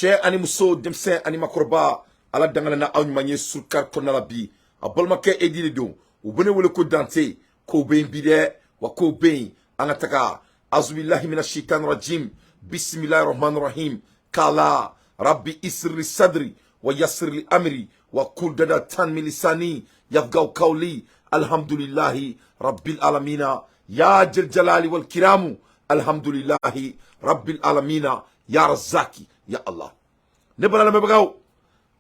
cɛ ani muso denmisɛn ani makɔrɔba ala dangana na aw ɲuman ye surukari kɔnɔna la bi a balimakɛ edi de don u bɛ ne wele ko dante k'o bɛ yen bi dɛ wa k'o bɛ yen an ka taga azubilahi mina shaitan rajim bisimilahi rahman rahim kala rabbi isri sadri wa yasri amri wa kul dada tan milisani yafgaw kawli alhamdulillahi rabbil alamina ya jal jalali wal kiramu alhamdulillahi rabbil alamina ya razaki ya Allah ne bala me bagaw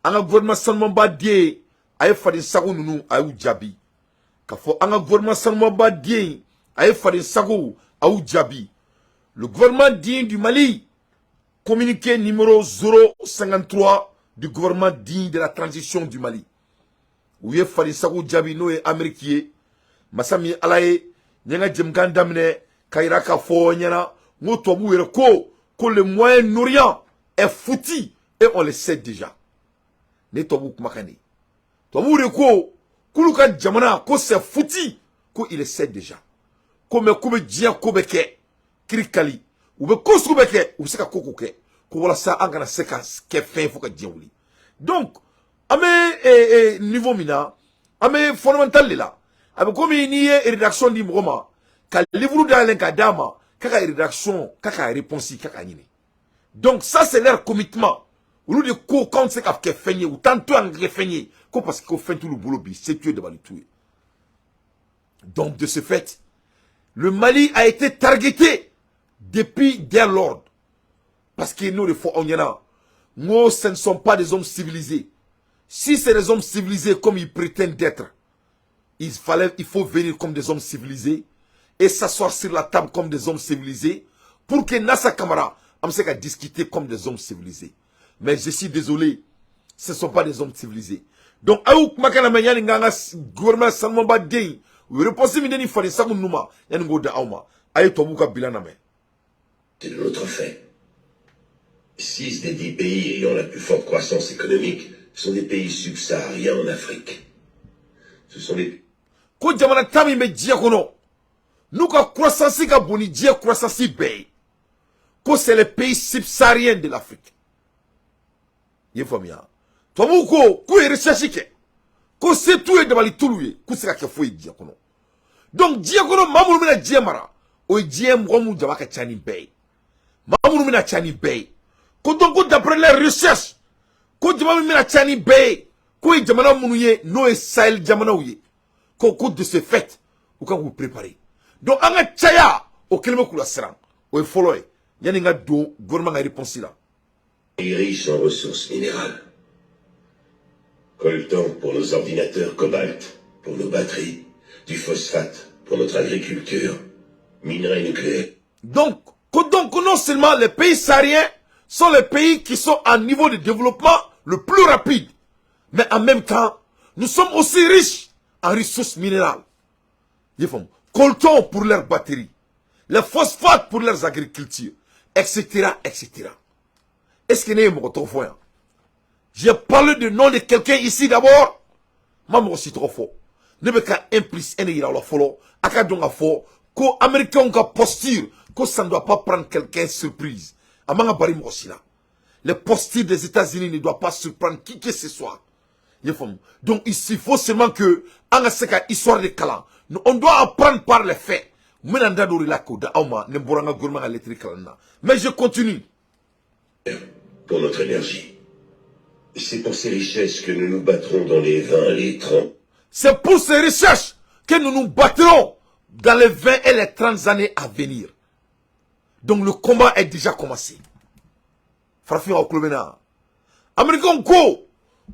anga gouvernement salmon ba die ay fadi sagu nunu ayu jabi ka fo anga gouvernement salmon ba die ay fadi sagu ayu jabi le gouvernement digne du Mali communiqué numéro 053 du gouvernement digne de la transition du Mali où ye fadi sagu jabi no e américain masami alaye nyanga jemgan damne kayira ka fo nyana ngoto bu were ko le Moyen-Orient est foutu et on le sait déjà. Ne tobu kumakani. Tobu reko kuluka jamana ko c'est foutu ko il le sait déjà. Ko me ko be dia ko be ke krikali ou be ko su be ke ou se ka koko ke ko wala sa angana se ka ke fin fo ka dia wuli. Donc ame niveau mina ame fondamental là. Abe komi ni rédaction di moma ka livre dans ka dama kaka rédaction kaka réponse kaka nyine. Donc ça c'est leur commitment. Ou de ko quand c'est qu'a fait feigner ou tantôt en feigner ko parce qu'on fait tout le boulot bi c'est tuer devant le tuer. Donc de ce fait le Mali a été targeté depuis dès l'ordre parce que nous les faut on y en a. Nous ce ne sont pas des hommes civilisés. Si c'est des hommes civilisés comme ils prétendent d'être, il faut venir comme des hommes civilisés et s'asseoir sur la table comme des hommes civilisés pour que Nassa Kamara on sait qu'à discuter comme des hommes civilisés. Mais je suis désolé, ce ne sont pas des hommes civilisés. Donc, aouk makana manyani nganga gouvernement salmon ba dei, ou reposer mideni fali samu numa, yani ngoda auma, aye tobuka bilana me. C'est de notre fait. 6 des 10 pays ayant la plus forte croissance économique sont des pays subsahariens en Afrique. Ce sont les... Ko jamana tami me dia kono, nuka croissance ka boni dia croissance bay. Que c'est les pays subsahariens de l'Afrique. Yé famia. Toi mouko, ko recherche ke. Ko c'est tout et de bali toulouye, ko c'est ka foi diakono. Donc diakono mamou mina diamara, o diem romu jabaka chani bay. Mamou mina chani bay. Ko donc d'après les recherches, ko jamama mina chani bay, ko jamana munouye no e Sahel jamana ouye. Ko de ce fait, ou quand vous préparez. Donc anga chaya o kelme kula seran, o e follow. Les riches en ressources minérales. Coltan pour nos ordinateurs, cobalt pour nos batteries, du phosphate pour notre agriculture, minerais nucléaires. Donc non seulement les pays sahariens sont les pays qui sont à un niveau de développement le plus rapide, mais en même temps, nous sommes aussi riches en ressources minérales. Coltan pour leurs batteries, les phosphates pour leurs agricultures. Etc. Est-ce que vous avez trop. J'ai parlé du nom de quelqu'un ici d'abord. Maman aussi trop fort. Ne me qu'à implice un ira la follow. Aka donc à fort. Qu'aux Américains ont posture. Que ça ne doit pas prendre quelqu'un surprise. Amanga bari mo aussi là. Les postures des États-Unis ne doivent pas surprendre qui que ce soit. Donc ici, il faut seulement que, en a histoire de Kalan, on doit apprendre par les faits. Mais je continue. Pour notre énergie. C'est pour ces richesses que nous nous battrons dans les 20, les 30. C'est pour ces richesses que nous nous battrons dans les 20 et les 30 années à venir. Donc le combat est déjà commencé. Farafin au club na. Américain ko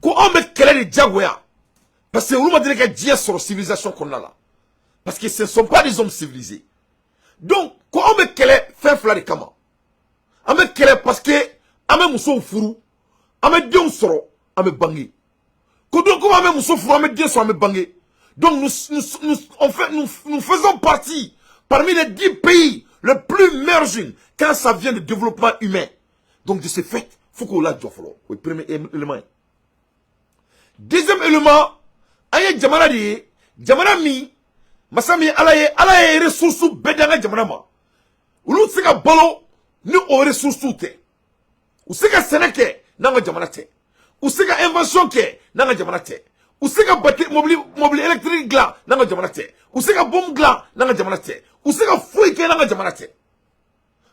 on met quel de Jaguar. Parce que vous m'avez dit que Dieu sur la civilisation qu'on a là. Parce que ce ne sont pas des hommes civilisés. Donc, quand on met quel est fait fla de kama. On met quel est parce que on met mousso furu, on met dion soro, on met bangé. Quand on met mousso furu, on met dion soro, on met bangé. Donc nous faisons partie parmi les 10 pays les plus mergés quand ça vient de développement humain. Donc de ce fait, faut qu'on l'a dit au premier élément. Deuxième élément, aye jamana mi masami alaye ressources bedanga jamana ma. Ulu sika balo ni o ressources te. Ou sika seneke nanga jamana tɛ u se ka invention kɛ nanga jamana tɛ u se ka mobile électrique dilan nanga jamana tɛ u se ka bombe dilan nanga jamana tɛ u se ka foyi kɛ nanga jamana tɛ.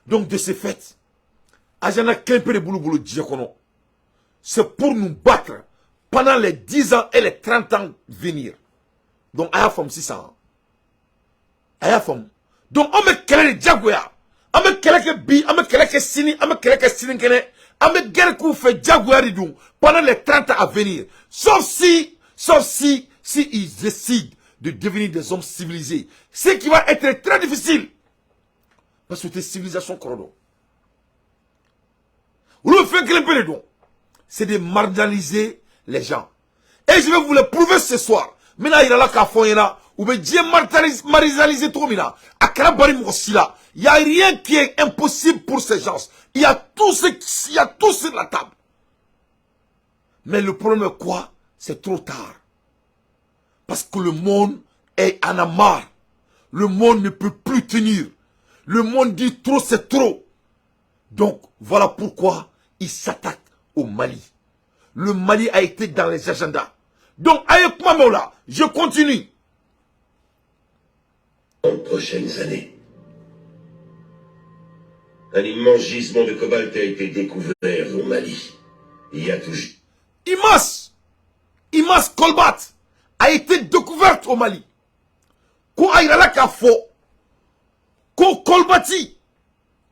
Donc de ce fait agenda kɛmpe de bulu diɲɛ kɔnɔ c'est pour nous battre pendant les 10 ans et les 30 ans venir. Donc a y'a faamu sisan a y'a faamu. Donc on bɛ kɛlɛ de jagoya an bɛ kɛlɛ kɛ bi an bɛ kɛlɛ kɛ sini an bɛ kɛlɛ kɛ sinikɛnɛ an bɛ guerre k'u fɛ jagoya de dun pendant les 30 ans à venir, sauf si ils décident de devenir des hommes civilisés, ce qui va être très difficile parce que c'est civilisation kɔrɔ olu bɛ fɛn kelen pe de dɔn, c'est de marginaliser les gens. Et je vais vous le prouver ce soir. Mina yira la k'a fɔ n ɲɛna u bɛ diɲɛ marginaliser cogo min na a kɛra bari mɔgɔ si la. Il n'y a rien qui est impossible pour ces gens. Il y a tout sur la table. Mais le problème est quoi? C'est trop tard. Parce que le monde en a marre. Le monde ne peut plus tenir. Le monde dit trop, c'est trop. Donc, voilà pourquoi il s'attaque au Mali. Le Mali a été dans les agendas. Donc, avec moi, je continue. Dans les prochaines années, un immense gisement de cobalt a été découvert au Mali. Il y a toujours... Immense cobalt a été découverte au Mali. Ko ayrala ka fo, ko colbati,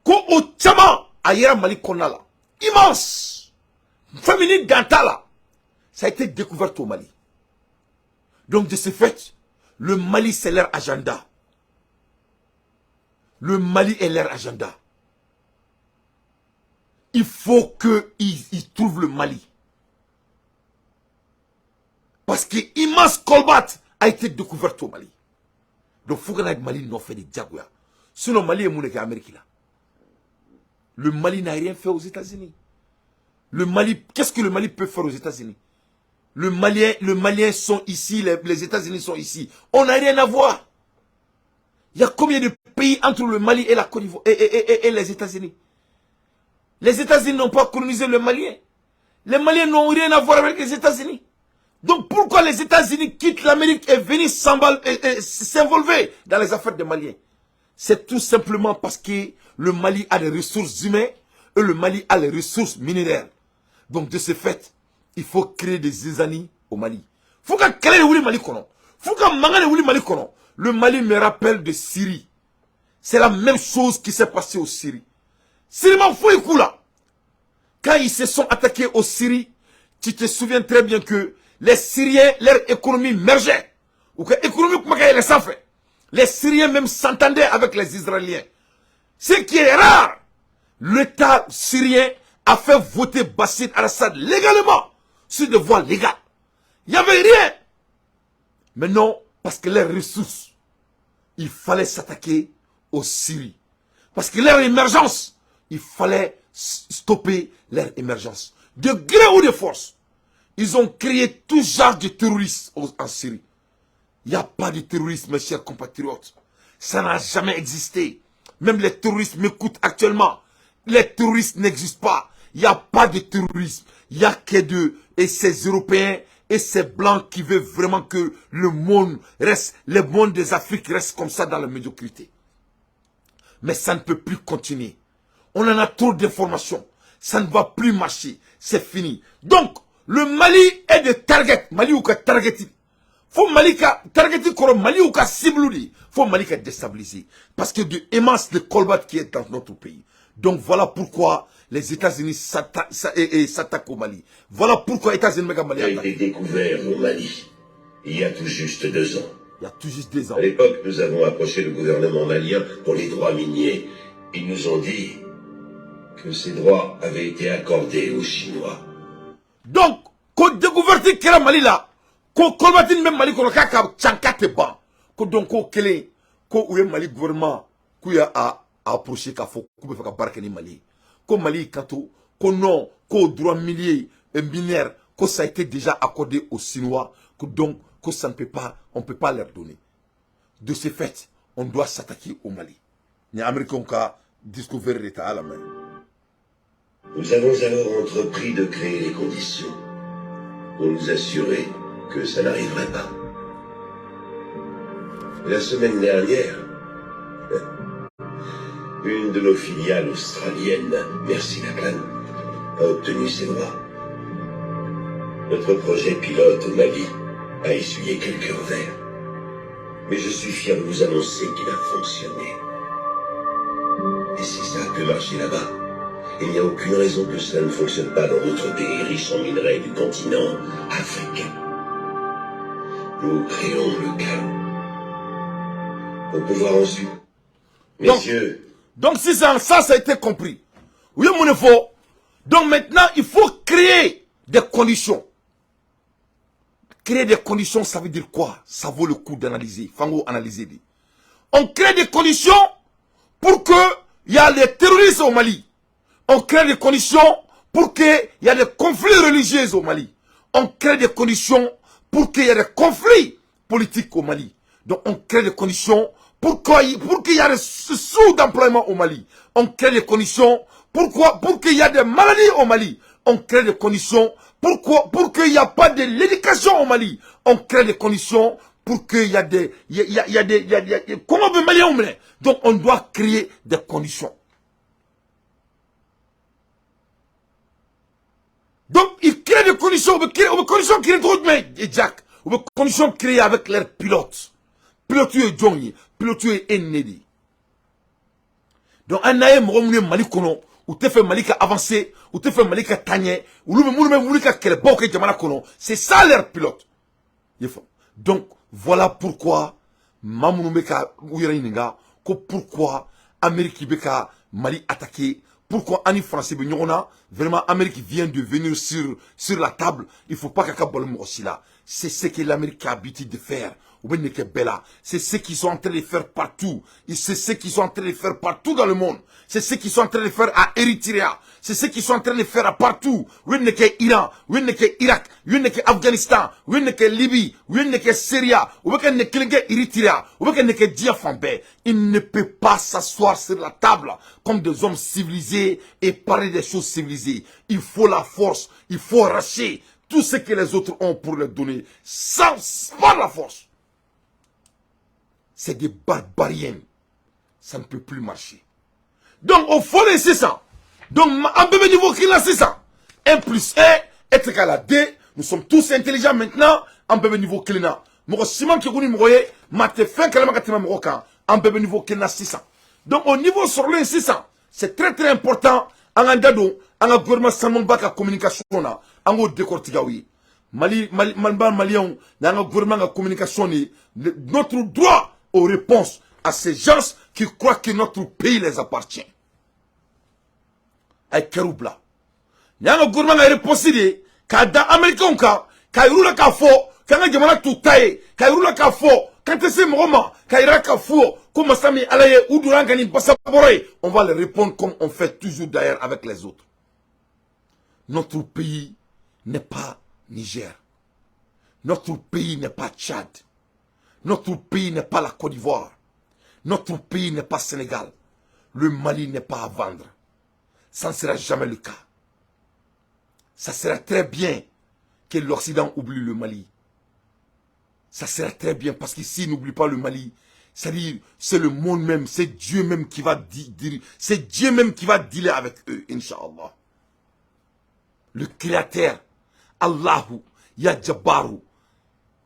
ko ochama ayera Mali konala. Immense, féminine gantala, ça a été découvert au Mali. Donc de ce fait, le Mali c'est leur agenda. Le Mali est leur agenda. Il faut qu'ils trouvent le Mali. Parce que immense colbat a été découverte au Mali. Donc il faut que le Mali n'en fait des diagoya. Sinon le Mali est mon Amérique là. Le Mali n'a rien fait aux États-Unis. Le Mali, qu'est-ce que le Mali peut faire aux États-Unis? Le Maliens sont ici, les États-Unis sont ici. On n'a rien à voir. Il y a combien de pays entre le Mali et la Côte d'Ivoire et les États-Unis? Les États-Unis n'ont pas colonisé le Malien. Les Maliens n'ont rien à voir avec les États-Unis. Donc pourquoi les États-Unis quittent l'Amérique et viennent s'involver dans les affaires des Maliens? C'est tout simplement parce que le Mali a des ressources humaines et le Mali a les ressources minéraires. Donc de ce fait, il faut créer des Zizani au Mali. Il faut que Mali kono. Faut que Mali kono. Le Mali me rappelle de Syrie. C'est la même chose qui s'est passé au Syrie. Syrie m'en fout écoute là. Quand ils se sont attaqués au Syrie, tu te souviens très bien que les Syriens, leur économie mergeait. Ou que l'économie, comment elle s'en fait. Les Syriens même s'entendaient avec les Israéliens. Ce qui est rare. L'État syrien a fait voter Bachar al-Assad légalement. Sur des voies légales. Il n'y avait rien. Mais non, parce que leurs ressources, il fallait s'attaquer aux Syries. Parce que leur émergence, il fallait stopper leur émergence. De gré ou de force, ils ont créé tout genre de terroristes en Syrie. Il n'y a pas de terrorisme, mes chers compatriotes. Ça n'a jamais existé. Même les terroristes m'écoutent actuellement. Les terroristes n'existent pas. Il n'y a pas de terrorisme. Il n'y a que et ces Européens et ces Blancs qui veulent vraiment que le monde reste, le monde des Afriques reste comme ça dans la médiocrité. Mais ça ne peut plus continuer. On en a trop d'informations. Ça ne va plus marcher. C'est fini. Donc, le Mali est de target. Mali ou ka target. Faut Mali ka target koro Mali ou ka cible. Faut Mali ka déstabiliser. Parce que de immense de colbat qui est dans notre pays. Donc voilà pourquoi les États-Unis s'attaquent au Mali. Voilà pourquoi les États-Unis Mali a été découvert au Mali il y a tout juste 2 ans. Il y a tout juste 2 ans. À l'époque, nous avons approché le gouvernement malien pour les droits miniers. Ils nous ont dit que ces droits avaient été accordés aux Chinois. Donc, quand découverte qui est Mali là, quand combattre même Mali, quand on a ban, quand donc quand le Mali gouvernement qui a approché qu'il faut qu'on fasse barque ni Mali, quand Mali quand non, quand droit minier et minière, que ça a été déjà accordé aux Chinois, que donc que ça ne peut pas, on peut pas leur donner. De ce fait, on doit s'attaquer au Mali. Les Américains ont découvert l'État à la main. Nous avons alors entrepris de créer les conditions pour nous assurer que ça n'arriverait pas. La semaine dernière, une de nos filiales australiennes, Merci Lacan, a obtenu ses droits. Notre projet pilote au Mali a essuyé quelques revers. Mais je suis fier de vous annoncer qu'il a fonctionné. Et si ça a pu marcher là-bas, il n'y a aucune raison que cela ne fonctionne pas dans d'autres pays riches en minerais du continent africain. Nous créons le chaos. Pour pouvoir ensuite... Messieurs... Donc si ça a été compris. Oui, mon faut. Donc maintenant, il faut créer des conditions. Créer des conditions, ça veut dire quoi? Ça vaut le coup d'analyser. Fango analyser. On crée des conditions pour que il y a les terroristes au Mali. On crée des conditions pour qu'il y ait des conflits religieux au Mali. On crée des conditions pour qu'il y ait des conflits politiques au Mali. Donc on crée des conditions pour qu'il y ait des sous-d'emploiement au Mali. On crée des conditions pour qu'il y ait des maladies au Mali. On crée des conditions pour qu'il n'y a pas de l'éducation au Mali. On crée des conditions pour qu'il y a des... Comment on veut Mali au Mali? Donc on doit créer des conditions. Donc il crée des conditions. On veut conditions créées trop de mecs, Jack. On veut conditions créées avec leurs pilotes. Pilote est Johnny. Pilote est Ennedi. Donc un aïe m'ont Mali kono. Ou te fait Malika avancer, ou te fait Malika tagner, ou même Malika qu'elle boque et Jamana kono. C'est ça leur pilote. Donc voilà pourquoi Mamounoumeka Ouiraninga, pourquoi Amérique Beka Mali attaqué, pourquoi Annie Français Benyona, vraiment Amérique vient de venir sur la table, il ne faut pas qu'à Bolmo aussi là. C'est ce que l'Amérique a habitué de faire. C'est ce qu'ils sont en train de faire partout. C'est ce qu'ils sont en train de faire partout dans le monde. C'est ce qu'ils sont en train de faire à Eritrea. C'est ce qu'ils sont en train de faire à partout. Oui, n'est que Iran, oui, n'est que Irak, oui, n'est que Afghanistan, oui, n'est que Libye, oui, n'est que Syrie, oui, n'est que Eritrea, oui, n'est que Diafambe. Il ne peut pas s'asseoir sur la table comme des hommes civilisés et parler des choses civilisées. Il faut la force, il faut arracher tout ce que les autres ont pour leur donner, par la force. C'est des barbariens. Ça ne peut plus marcher. Donc, il faut laisser ça. Donc, en bébé niveau qu'il a, c'est ça. 1 plus 1 est égal à 2. Nous sommes tous intelligents maintenant. En bébé niveau qu'il a. Moi, Simon qui est moyen, m'a fait que en bébé niveau qu'il a 600. Donc, au niveau sur le 600, c'est très très important. En andado, en gouvernement sans baka communication na, en go décortiquer. Malien, dans le gouvernement de communication, notre droit aux réponses à ces gens qui croient que notre pays les appartient. Avec Keroubla. Il y a un gouvernement qui a répondu, quand dans l'Américain, quand il y a un faux, quand il y a un tout taillé, quand il y a un faux, quand il y a un moment, quand il y a un faux, comme Sami Alaye ou Durangani Bassaboré, on va les répondre comme on fait toujours d'ailleurs avec les autres. Notre pays n'est pas Niger. Notre pays n'est pas Tchad. Notre pays n'est pas la Côte d'Ivoire. Notre pays n'est pas Sénégal. Le Mali n'est pas à vendre. Ça ne sera jamais le cas. Ça sera très bien que l'Occident oublie le Mali. Ça sera très bien parce qu'ici, n'oublie pas le Mali. C'est-à-dire, c'est le monde même, c'est Dieu même qui va dire, c'est Dieu même qui va dealer avec eux, Inch'Allah. Le Créateur, Allahu, Ya Jabbaru,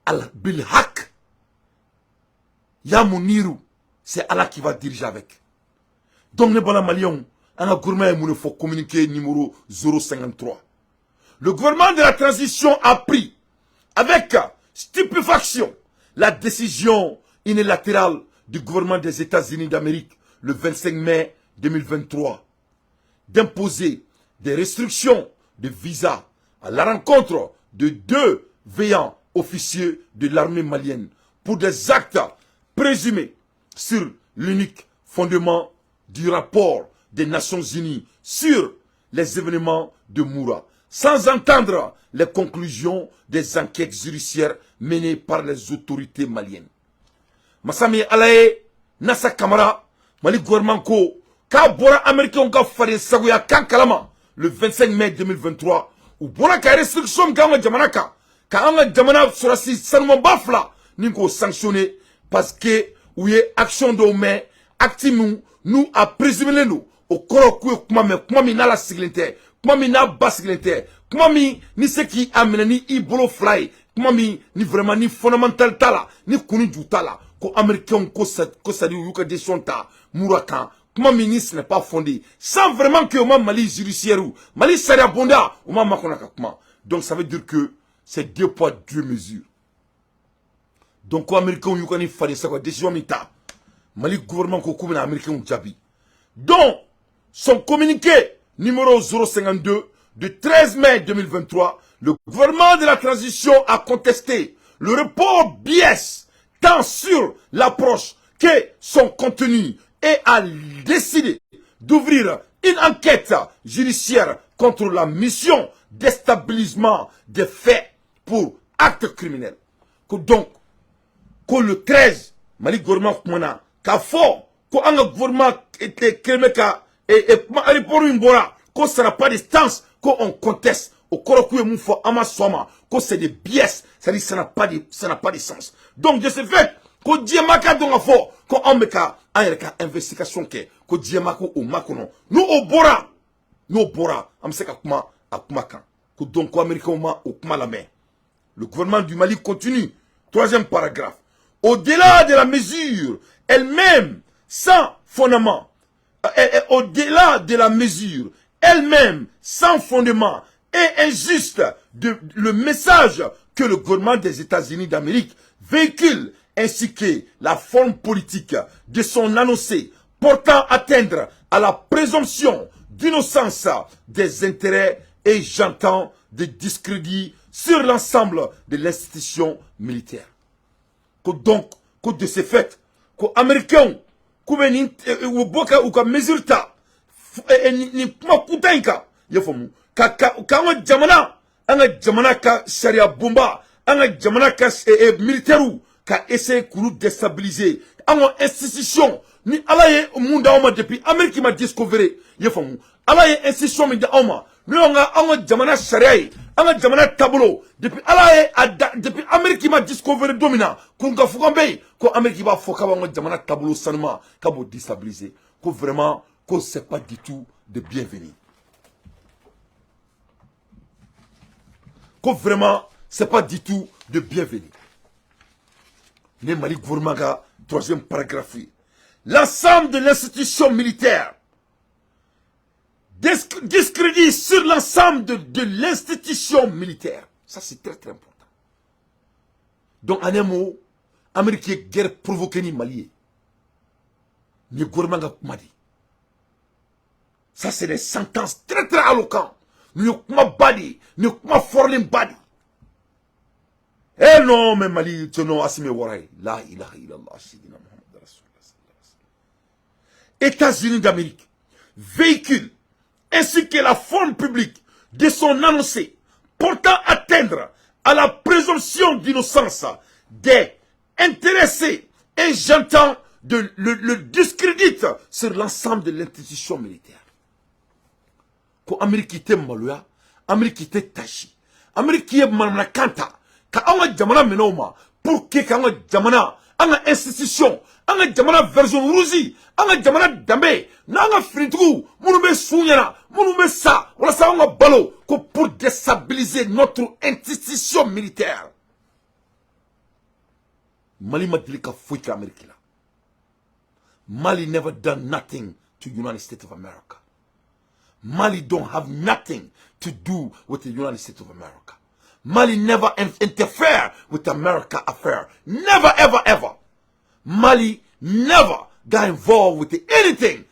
Al-Bilhaq, Ya Muniru, c'est Allah qui va diriger avec. Donc, les bons Maliens, un gouvernement, il faut communiquer numéro 053. Le gouvernement de la transition a pris, avec stupéfaction, la décision unilatérale du gouvernement des États-Unis d'Amérique, le 25 mai 2023, d'imposer des restrictions de visa à la rencontre de 2 veillants officiers de l'armée malienne pour des actes présumés sur l'unique fondement du rapport des Nations Unies sur les événements de Moura, sans entendre les conclusions des enquêtes judiciaires menées par les autorités maliennes. Masami Alaye, Nassa Kamara, Mali gouvernement ko, ka bora américain ka farin sagoya kan kalama, le 25 mai 2023 ou bona ka restriction ga jamana ka jamana sura si sanuma bafla ni ko sanctionner parce que ou ye action do mais actimu nous a présumé nous au koro ku kuma mi na la siglente kuma mi na basiglente kuma mi ni ce qui amena ni ibolo fly kuma mi ni vraiment ni fondamental tala ni kunu jutala ko américain ko ça dit yuka décision ta murakan kuma mi ni ce n'est pas fondé sans vraiment que ma Mali judiciaire ou Mali saria bonda ou ma makonaka kuma. Donc ça veut dire que c'est 2 poids 2 mesures. Donc ko américain yuka ni fallait ça quoi décision mi ta Mali gouvernement ko kuma américain jabi. Donc son communiqué numéro 052 du 13 mai 2023, le gouvernement de la transition a contesté le report biais tant sur l'approche que son contenu et a décidé d'ouvrir une enquête judiciaire contre la mission d'établissement des faits pour actes criminels. Donc, que le 13, Mali gouvernement kumana ka fort ko anga gouvernement était kremeka et pour une bora ko sera pas distance ko on conteste au koroku mu fo ama soma ko c'est des biais, ça dit ça n'a pas de sens. Donc de ce fait ko diamaka donga fo ko on meka ayeka investigation ke ko diamaka o makono nous au bora am seka kuma akuma kan ko donc ko américain au kuma la main. Le gouvernement du Mali continue. 3e paragraphe. Au-delà de la mesure elle-même sans fondement, au-delà de la mesure elle-même sans fondement et injuste, le message que le gouvernement des États-Unis d'Amérique véhicule ainsi que la forme politique de son annoncé portant atteinte à la présomption d'innocence des intérêts et j'entends des discrédits sur l'ensemble de l'institution militaire. Donc, de ce fait, que Américains, ou boka ou ka mesure ta, ni kuma kutanka, yafomu, ka jamana ka sharia bomba, anga jamana ka militaire ka essayer kulu déstabiliser, anga institution, ni alaye munda oma depuis Amérique m'a discovery, yafomu, alaye institution mi da oma, ni anga jamana sharia anga jamana tableau depuis alaye depuis Amérique m'a discovery domina kunga fukambe ko Amérique va foka anga jamana tableau sanma ka bo déstabiliser ko vraiment ko c'est pas du tout de bienvenue ko vraiment c'est pas du tout de bienvenue. Le Mali gouvernement ka 3e paragraphe, l'ensemble de l'institution militaire discrédit sur l'ensemble de l'institution militaire. Ça, c'est très très important. Donc, en un mot, Amérique guerre provoquée ni Mali. Ni gouvernement Mali. Ça, c'est des sentences très très alloquantes. Ni kuma badi, ni kuma forlin badi. Eh non, mais Mali, tu n'as assimé waray. La ilaha illallah, Sidina Muhammad Rasulullah. États-Unis d'Amérique véhicule ainsi que la forme publique de son annoncé portant atteinte à la présomption d'innocence des intéressés et j'entends le discrédit sur l'ensemble de l'institution militaire. Ko Amérique était maloya, Amérique était tachi, Amérique est manakanta, ka anga jamana menoma pour que anga jamana anga institution anga jamana version rougi anga jamana dambe nanga fritou mounoube sounyana mounoube sa wala sa anga balo ko pour déstabiliser notre institution militaire. Mali madilika fouika Amérique là. Mali never done nothing to United States of America. Mali don't have nothing to do with the United States of America. Mali never interfere with America affair. Never, ever, ever. Mali never got involved with anything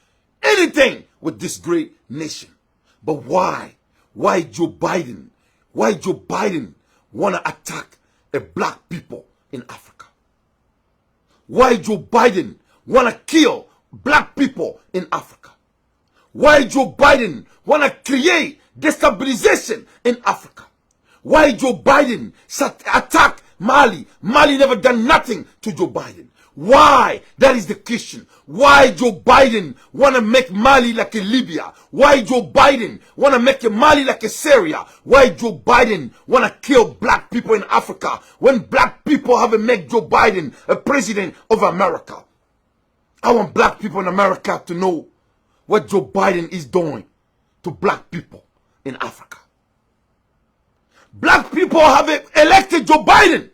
with this great nation. But why? Why Joe Biden? Why Joe Biden wanna attack the black people in Africa? Why Joe Biden wanna kill black people in Africa? Why Joe Biden wanna create destabilization in Africa? Why Joe Biden attack Mali? Mali never done nothing to Joe Biden. Why? That is the question. Why Joe Biden want to make Mali like a Libya? Why Joe Biden want to make Mali like a Syria? Why Joe Biden want to kill black people in Africa when black people haven't made Joe Biden a president of America? I want black people in America to know what Joe Biden is doing to black people in Africa. Black people have elected Joe Biden.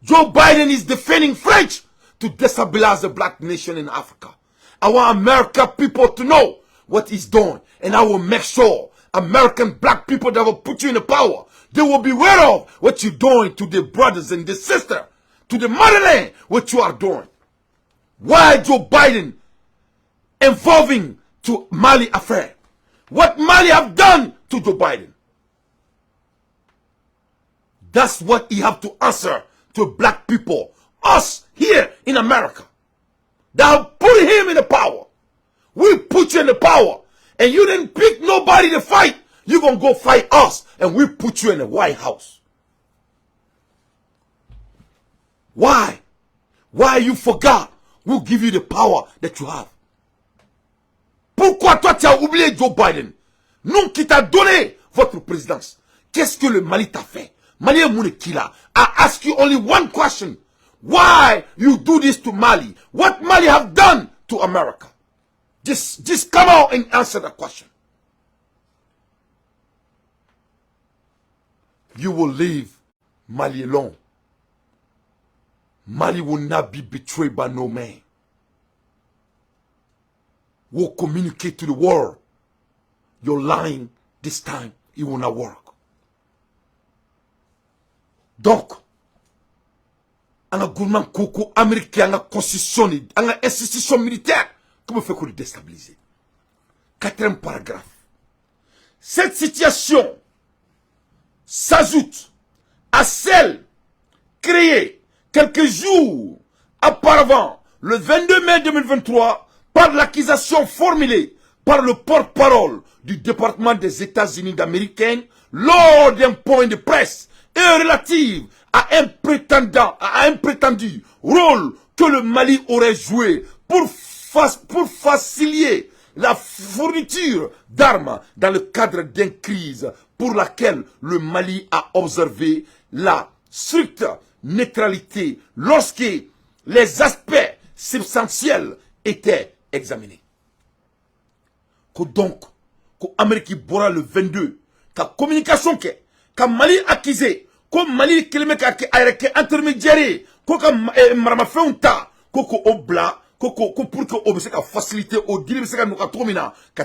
Joe Biden is defending French to destabilize the black nation in Africa. I want American people to know what he's doing. And I will make sure American black people that will put you in the power, they will be aware of what you're doing to the brothers and the sisters, to the motherland, what you are doing. Why Joe Biden involving to Mali affair? What Mali have done to Joe Biden? That's what he have to answer to black people, us here in America, that have put him in the power. We put you in the power, and you didn't pick nobody to fight. You're going to go fight us, and we put you in the White House. Why? Why you forgot? We'll give you the power that you have. Pourquoi toi tu as oublié Joe Biden? Nous qui t'a donné votre présidence. Qu'est-ce que le Mali t'a fait? Mali Mounekila, I ask you only one question. Why you do this to Mali? What Mali have done to America? Just come out and answer that question. You will leave Mali alone. Mali will not be betrayed by no man. We'll communicate to the world. You're lying this time. It will not work. Donc, un gouvernement coco américain, un constitution, une institution militaire, comment fait qu'on le déstabiliser? 4e paragraphe. Cette situation s'ajoute à celle créée quelques jours auparavant, le 22 mai 2023, par l'accusation formulée par le porte-parole du département des États-Unis d'Amérique lors d'un point de presse et relative à un prétendu rôle que le Mali aurait joué pour faciliter la fourniture d'armes dans le cadre d'une crise pour laquelle le Mali a observé la stricte neutralité lorsque les aspects substantiels étaient examinés. Que donc, que l'Amérique bora le 22, que la communication que Mali accusé, que Mali qui intermédiaire, que Marama fait un tas, que Obla, que pour que Obseka faciliter au dire que nous avons terminé, que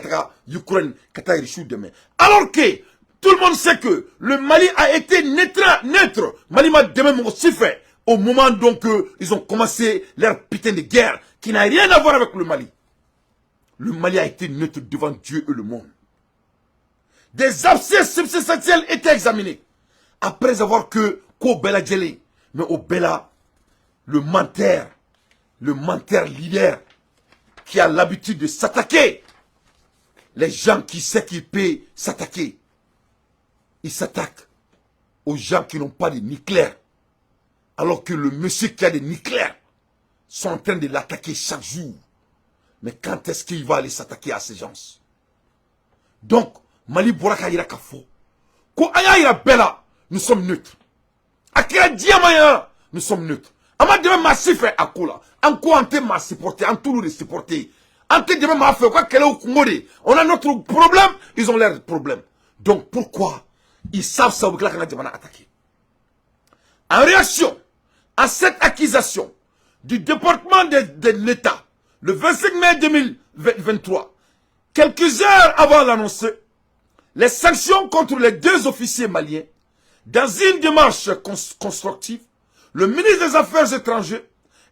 Ukraine, que demain. Alors que tout le monde sait que le Mali a été neutre. Mali m'a demain aussi fait au moment donc ils ont commencé leur putain de guerre qui n'a rien à voir avec le Mali. Le Mali a été neutre devant Dieu et le monde. Des abcès substantiels étaient examinés. Après avoir que Kobela Djele, mais Obela, le menteur leader qui a l'habitude de s'attaquer. Les gens qui savent qu'ils peuvent s'attaquer. Ils s'attaquent aux gens qui n'ont pas de nucléaire. Alors que le monsieur qui a des nucléaires sont en train de l'attaquer chaque jour. Mais quand est-ce qu'il va aller s'attaquer à ces gens? Donc, Mali Boraka ira kafo. Ko aya ira bella, nous sommes neutres. Akira Diamaya, nous sommes neutres. Ama demain massif à Kola. En quoi on m'a supporté, en tout le supporté. En tout demain m'a fait quoi qu'elle est au Congo. On a notre problème, ils ont leur problème. Donc pourquoi ils savent ça qu'on a attaqué? En réaction à cette accusation du département de l'État, le 25 mai 2023, quelques heures avant l'annonce, les sanctions contre les 2 officiers maliens, dans une démarche constructive, le ministre des Affaires étrangères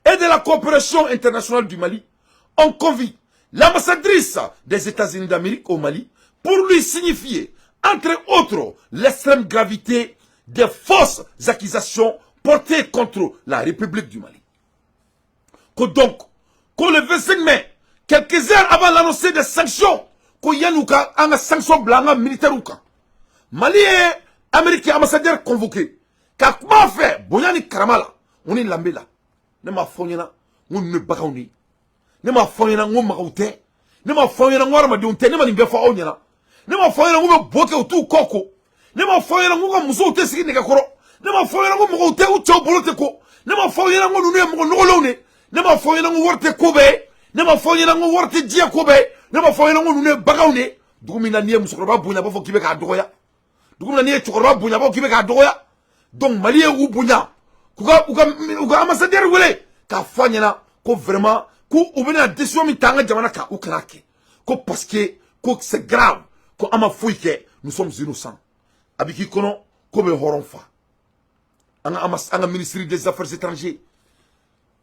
et de la coopération internationale du Mali ont convié l'ambassadrice des États-Unis d'Amérique au Mali pour lui signifier, entre autres, l'extrême gravité des fausses accusations portées contre la République du Mali. Que donc, que le 25 mai, quelques heures avant l'annonce des sanctions, qu'il y a une sanction blanche militaire ou quoi, Mali est américain ambassadeur convoqué. Comment fait Boyani Karamala, on est lambé là. Ne m'a fourni là. on ne bagauni. Ne ma foyena ngo magaute. Ne ma foyena ngo arma dunte ne ma nimbe fa onyana. Ne ma foyena ngo boke otu koko. Ne ma foyena ngo muso te sigi ne koro. Ne ma foyena ngo mo te u cho bolote ko. Ne ma foyena ngo nunu mo ngolone. Ne ma foyena ngo worte kobe. Ne ma foyena ngo worte dia kobe. Ne ma foyena ngo nunu bagauni. Dugumina niye musokroba bunya ba fo kibe ka dogoya. Dugumina niye chokroba bunya ba kibe ka dogoya. Donc Mali ou bunya. Uga ambassadeur wele ka fanyana ko vraiment ko ubena décision mi tanga jamana ka ou krake. Ko parce que ko c'est grave ko ama fouike nous sommes innocents. Abiki kono ko be horonfa. Anga ministre des affaires étrangères.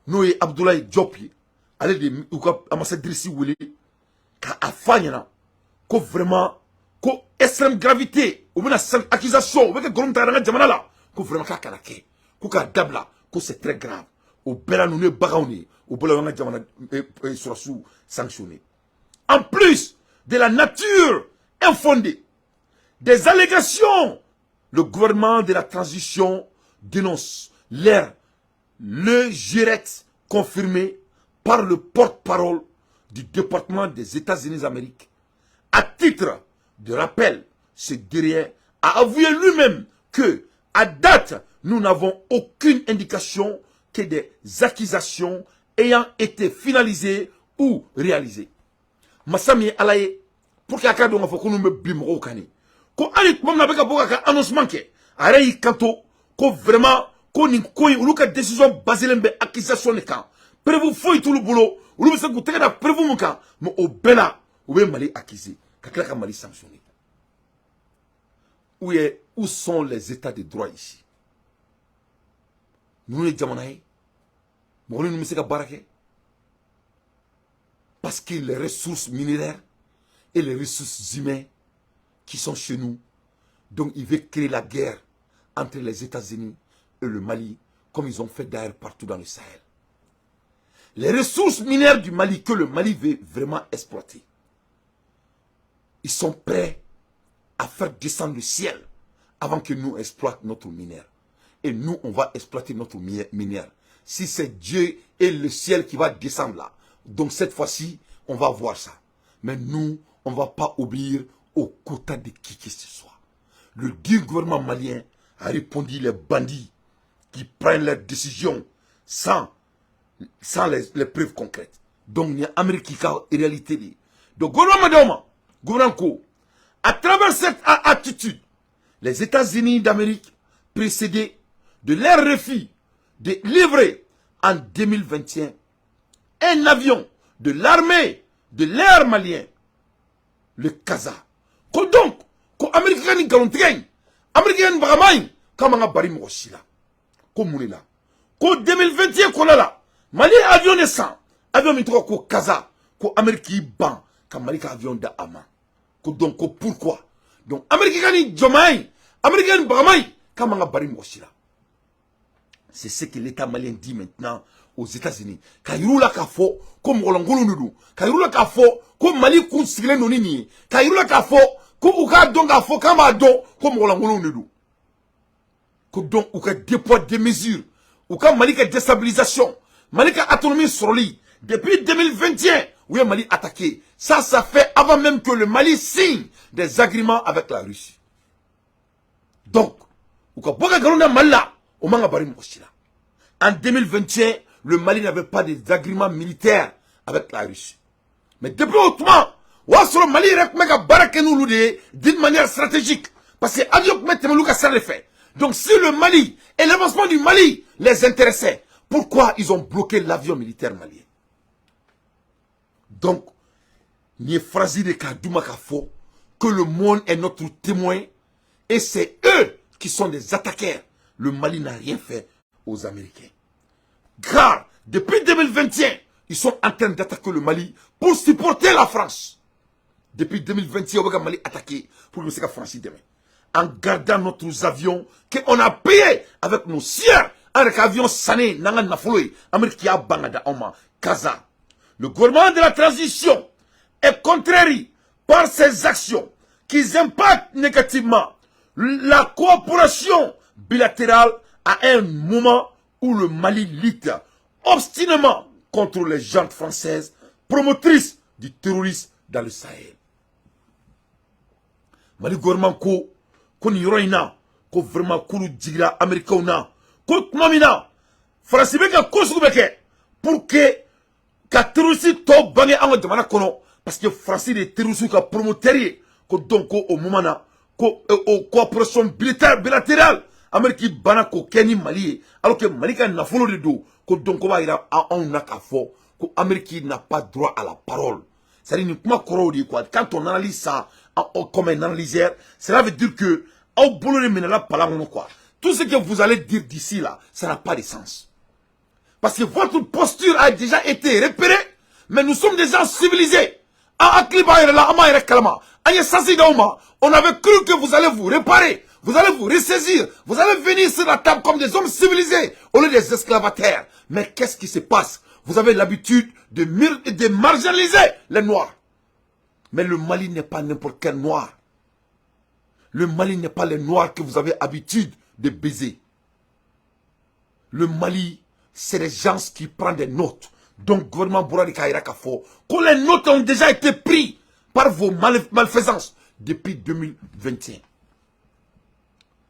Noé Abdoulaye Diop allez de uga ambassadeur si wele ka afanyana ko vraiment ko extrême gravité ubena accusation ubeka gorumta nga jamana la ko vraiment ka kanake. Ko ka dabla ko c'est très grave. Au bela nous ne bagauni au bela nga jamana sera sous sanctionné. En plus de la nature infondée des allégations, le gouvernement de la transition dénonce le GIREX confirmé par le porte-parole du département des États-Unis d'Amérique. À titre de rappel, ce dernier a avoué lui-même que, à date, nous n'avons aucune indication que des accusations ayant été finalisées ou réalisées. Massami alaye pour qu'il y ait des fois qu'on me bimro kani. Ko ali mom na beka boka ka annoncement ke. Are yi kanto ko vraiment ko ni ko ulu ka décision basée lembe accusation ne kan. Prévu foi tout le boulot. Ulu se ko tega da prévu mon kan. Mais au bena ou be Mali accusé. Ka kla ka Mali sanctionné. Où sont les états de droit ici? Nous les Djamanaï, nous ne sommes pas parce que les ressources minéraires et les ressources humaines qui sont chez nous, donc ils veulent créer la guerre entre les États-Unis et le Mali, comme ils ont fait d'ailleurs partout dans le Sahel. Les ressources minières du Mali que le Mali veut vraiment exploiter, ils sont prêts à faire descendre le ciel avant que nous exploitions notre minère. Et nous, on va exploiter notre minière. Si c'est Dieu et le ciel qui va descendre là, donc cette fois-ci, on va voir ça. Mais nous, on ne va pas obéir au quota de qui que ce soit. Le dieu gouvernement malien a répondu les bandits qui prennent leurs décisions sans les preuves concrètes. Donc, il y a Amérique qui a une réalité. Donc, gouvernement, à travers cette attitude, les États-Unis d'Amérique précédés de leur refus de livrer en 2021 un avion de l'armée de l'air malien, le Kaza. Donc, ko Américain ni galontiens, Américain bagamay, comme un bari mochila, comme mounela. Ko 2021 ko là, Mali avion naissant, avion mitro ko Kaza, ko Américain ban, comme Mali avion da ama. Ko donc ko pourquoi? Donc Américain ni jomay, Américain bagamay, comme un bari mochila. C'est ce que l'État malien dit maintenant aux États-Unis. Kairula kafo, comme Rolangolo Nudu. Kairula kafo, comme Mali Kunsigle Nonini. Kairula kafo, comme Uka Dongafo, Kamado, comme Rolangolo Nudu. Donc, Uka dépôt des mesures. Uka Malika déstabilisation. Malika autonomie sur lui. Depuis 2021, oui, Mali attaqué. Ça fait avant même que le Mali signe des agréments avec la Russie. Donc, Uka Boga Galona Mala. En 2021, le Mali n'avait pas d'agrément militaire avec la Russie. Mais depuis autrement, le Mali d'une manière stratégique. Parce que donc si le Mali et l'avancement du Mali les intéressaient, pourquoi ils ont bloqué l'avion militaire malien? Donc, ni phrase de Kadouma Kafo, que le monde est notre témoin et c'est eux qui sont des attaqueurs. Le Mali n'a rien fait aux Américains. Car, depuis 2021, ils sont en train d'attaquer le Mali pour supporter la France. Depuis 2021, on va Mali attaquer pour que la France demain. En gardant nos avions qu'on a payés avec nos siens, avec avions sané, nangan nafoloy, Amérique a bangada oma, Kaza. Le gouvernement de la transition est contraire par ses actions qui impactent négativement la coopération bilatérale à un moment où le Mali lutte obstinément contre les jantes françaises, promotrices du terrorisme dans le Sahel. Mali gouvernement ko ni yɔrɔ in na ko vraiment k'olu jigira américains na ko tuma min na faransi bɛ ka ko sugu bɛ kɛ pour que ka terroriste tɔw bange an ka jamana kɔnɔ parce que faransi de ye terroriste ka promoteur ye ko donc ko au moment na ko coopération bilatérale amérique banna k'o kɛ ni mali ye alors que mali ka nafolo de don ko donc ko b'a yira anw na k'a fɔ ko amérique n'a pas droit à la parole. C'est-à-dire ni kuma kɔrɔw de ye quoi. Quand on analyse ça comme un analyseur, cela veut dire que au boulot de menala palangono quoi. Tout ce que vous allez dire d'ici là, ça n'a pas de sens. Parce que votre posture a déjà été repérée, mais nous sommes des gens civilisés. On avait cru que vous allez vous réparer, vous allez vous ressaisir, vous allez venir sur la table comme des hommes civilisés au lieu des esclavataires. Mais qu'est-ce qui se passe? Vous avez l'habitude de marginaliser les Noirs. Mais le Mali n'est pas n'importe quel Noir. Le Mali n'est pas les Noirs que vous avez l'habitude de baiser. Le Mali, c'est des gens qui prennent des notes. Donc, le gouvernement Bouradi Kaira Kafo, que les notes ont déjà été prises par vos malfaisances depuis 2021.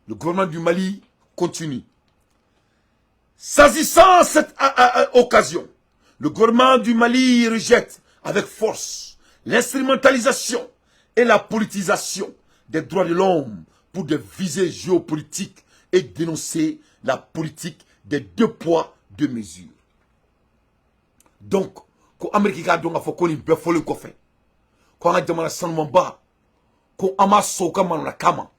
Le gouvernement du Mali continue. Saisissant cette occasion, le gouvernement du Mali rejette avec force l'instrumentalisation et la politisation des droits de l'homme pour des visées géopolitiques et dénoncer la politique des 2 poids 2 mesures. Donc, ko Amérique a donc fait qu'on y befole ko fait. Ko nga jamana sanuma ba, ko ama soka manana kama,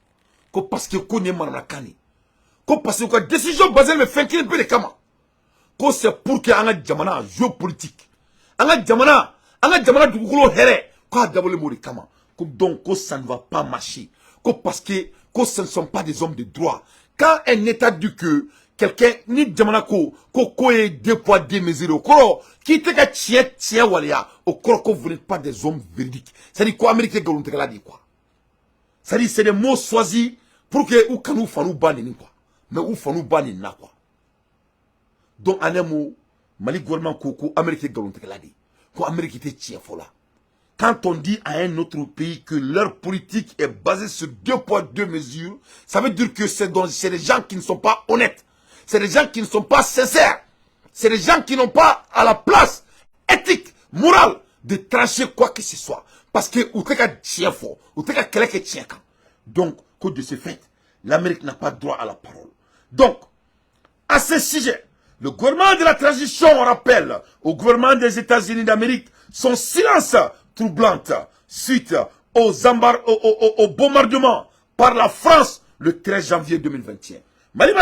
ko parce que ko ne manana kani. Ko parce que décision basée me fait qu'il peut kama. Ko c'est pour que anga jamana géopolitique. Anga jamana dugukolo here, ko dabole mori kama. Ko donc ko ça ne va pas marcher. Ko parce que ce ne sont pas des hommes de droit. Quand un état dit que quelqu'un ni jamana ko est 2 poids 2 mesures au koro qui te ka tient walia au koro ko vous n'êtes pas des hommes véridiques. C'est-à-dire quoi américain galon te la dit quoi. C'est-à-dire c'est des mots choisis pour que ou kanu fanu bani quoi. Mais ou fanu bani na quoi. Donc en un mot Mali gouvernement ko américain galon te la dit. Ko américain te tient fola. Quand on dit à un autre pays que leur politique est basée sur 2 poids 2 mesures, ça veut dire que c'est des gens qui ne sont pas honnêtes. C'est des gens qui ne sont pas sincères. C'est des gens qui n'ont pas à la place éthique, morale, de trancher quoi que ce soit. Parce que ou t'es tient fort, ou t'es quelqu'un qui tient quand. Donc, cause de ce fait, l'Amérique n'a pas droit à la parole. Donc, à ce sujet, le gouvernement de la transition rappelle au gouvernement des États-Unis d'Amérique son silence troublante suite au bombardement par la France le 13 janvier 2021. Mali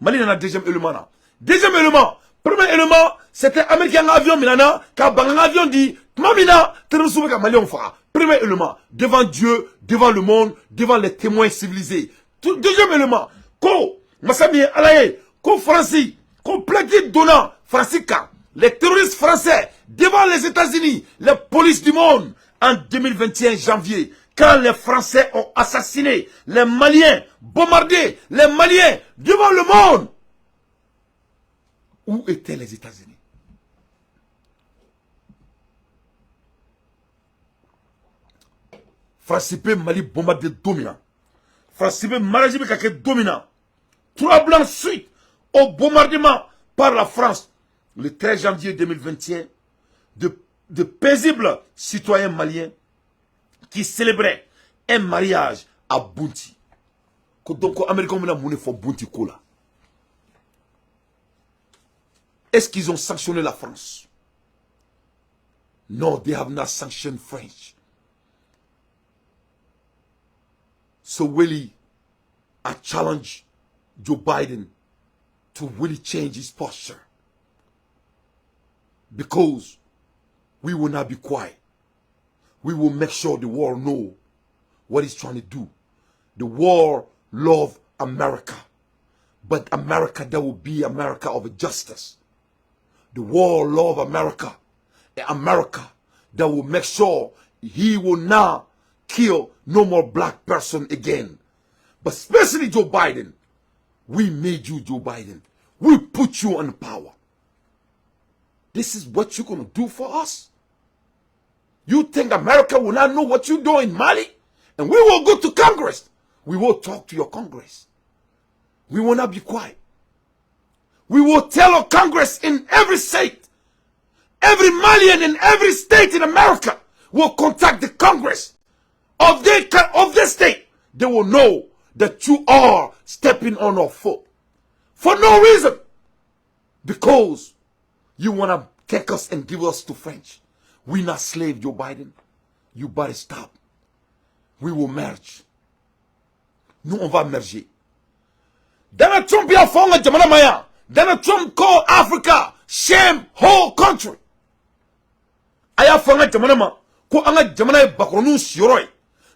Mali n'a deuxième élément. Deuxième élément. Premier élément, c'était américain avion milana, car un avion dit, Mamina, terrorisme Mali on fera. Premier élément, devant Dieu, devant le monde, devant les témoins civilisés. Deuxième élément, ko Massami Alaye, ko Francis, ko plaqué donnant Francica, les terroristes français, devant les États-Unis, les polices du monde, en 2021 janvier, quand les Français ont assassiné les Maliens, bombardé les Maliens devant le monde. Où étaient les États-Unis? Francipé Mali bombardé dominant. Francipé Marajibi Kake dominant. 3 blancs suite au bombardement par la France le 13 janvier 2021 de paisibles citoyens maliens qui célébraient un mariage à Bounti. Donc, les Américains ont fait Bounti Kola. Est-ce qu'ils ont sanctionné la France? No, they have not sanctioned French. So really, I challenge Joe Biden to really change his posture. Because we will not be quiet. We will make sure the world know what he's trying to do. The world love America. But America, that will be America of justice. The world love America. America that will make sure he will not kill no more black person again. But especially Joe Biden. We made you Joe Biden. We put you on power. This is what you're going to do for us? You think America will not know what you do in Mali? And we will go to Congress. We will talk to your Congress. We will not be quiet. We will tell our Congress in every state, every Malian in every state in America will contact the Congress of the state. They will know that you are stepping on our foot for no reason. Because you want to take us and give us to French. We not slave, Joe Biden. You better stop. We will merge. Nous, on va merger. Donald Trump ya fonga jamana maya. Donald Trump call Africa shame whole country. Aya fonga jamana ma. Ko anga jamana bakronu sioroy.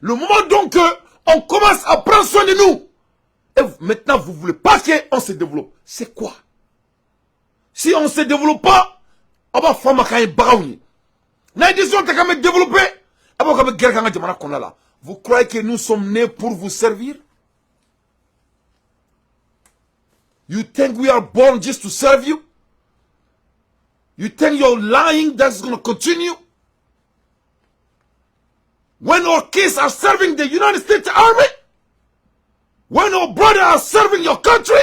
Le moment donc on commence à prendre soin de nous. Et maintenant vous voulez pas qu'on se développe. C'est quoi? Si on se développe pas, on va faire ma caille baraouni. N'a disons que me développer. Vous croyez que nous sommes nés pour vous servir? You think we are born just to serve you? You think you're lying that's going to continue? When our kids are serving the United States Army? When our brothers are serving your country?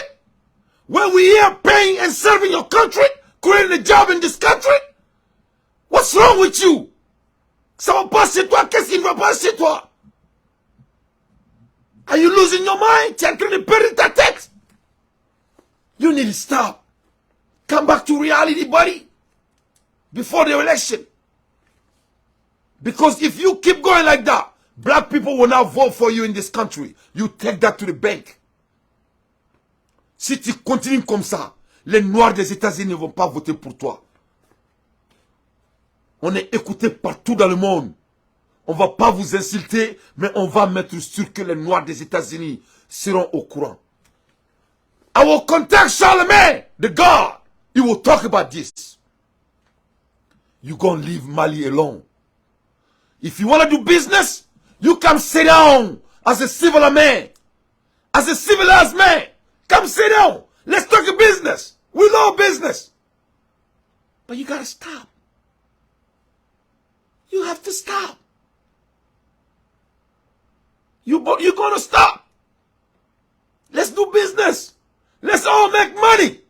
When we are paying and serving your country? Creating a job in this country? What's wrong with you? Ça va pas chez toi, qu'est-ce qui ne va pas chez toi? Are you losing your mind? Tu es en train de perdre ta tête? You need to stop. Come back to reality, buddy. Before the election. Because if you keep going like that, black people will not vote for you in this country. You take that to the bank. Si tu continues comme ça, les Noirs des États-Unis ne vont pas voter pour toi. On est écouté partout dans le monde. On ne va pas vous insulter, mais on va mettre sûr que les Noirs des États-Unis seront au courant. I will contact Charlemagne, the God. He will talk about this. You're going to leave Mali alone. If you want to do business, you come sit down as a civil man. As a civilized man. Come sit down. Let's talk business. We love business. But you got to stop. You have to stop. You're going to stop. Let's do business. Let's all make money.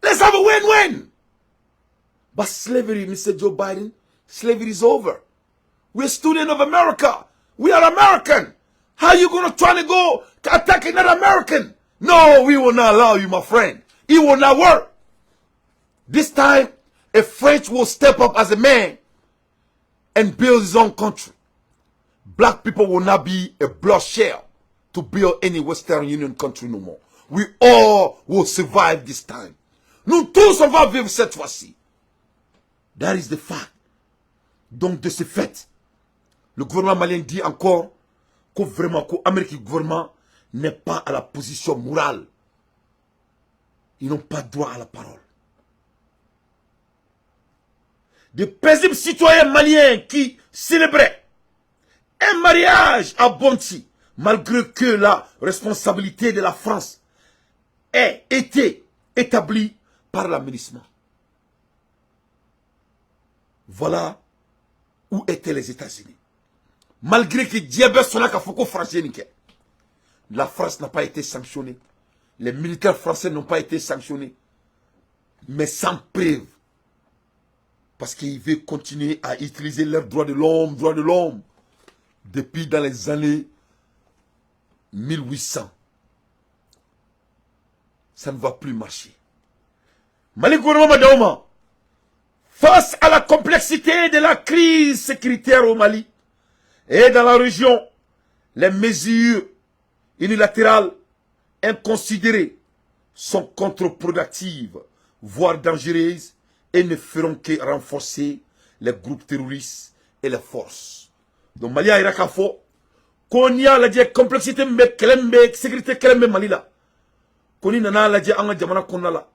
Let's have a win-win. But slavery, Mr. Joe Biden, slavery is over. We're students of America. We are American. How are you going to try to go to attack another American? No, we will not allow you, my friend. It will not work. This time, a French will step up as a man and build his own country. Black people will not be a bloodshed to build any Western Union country no more. We all will survive this time. Nous tous, on va vivre cette fois-ci. That is the fact. Donc, de ce fait, le gouvernement malien dit encore que vraiment, que l'Amérique gouvernement n'est pas à la position morale. Ils n'ont pas droit à la parole. Des paisibles citoyens maliens qui célébraient un mariage à Bonti, malgré que la responsabilité de la France ait été établie par l'aménagement. Voilà où étaient les États-Unis. Malgré que Diabès soit là, la France n'a pas été sanctionnée. Les militaires français n'ont pas été sanctionnés. Mais sans preuve. Parce qu'ils veulent continuer à utiliser leurs droits de l'homme, depuis dans les années 1800. Ça ne va plus marcher. Mali gouvernement Madaoma, face à la complexité de la crise sécuritaire au Mali et dans la région, les mesures unilatérales inconsidérées sont contre-productives, voire dangereuses, et ne feront que renforcer les groupes terroristes et les forces. Donc Mali a irakafo, qu'on y a la complexité de sécurité kelembe Mali là, qu'on y a la anga jamana konala,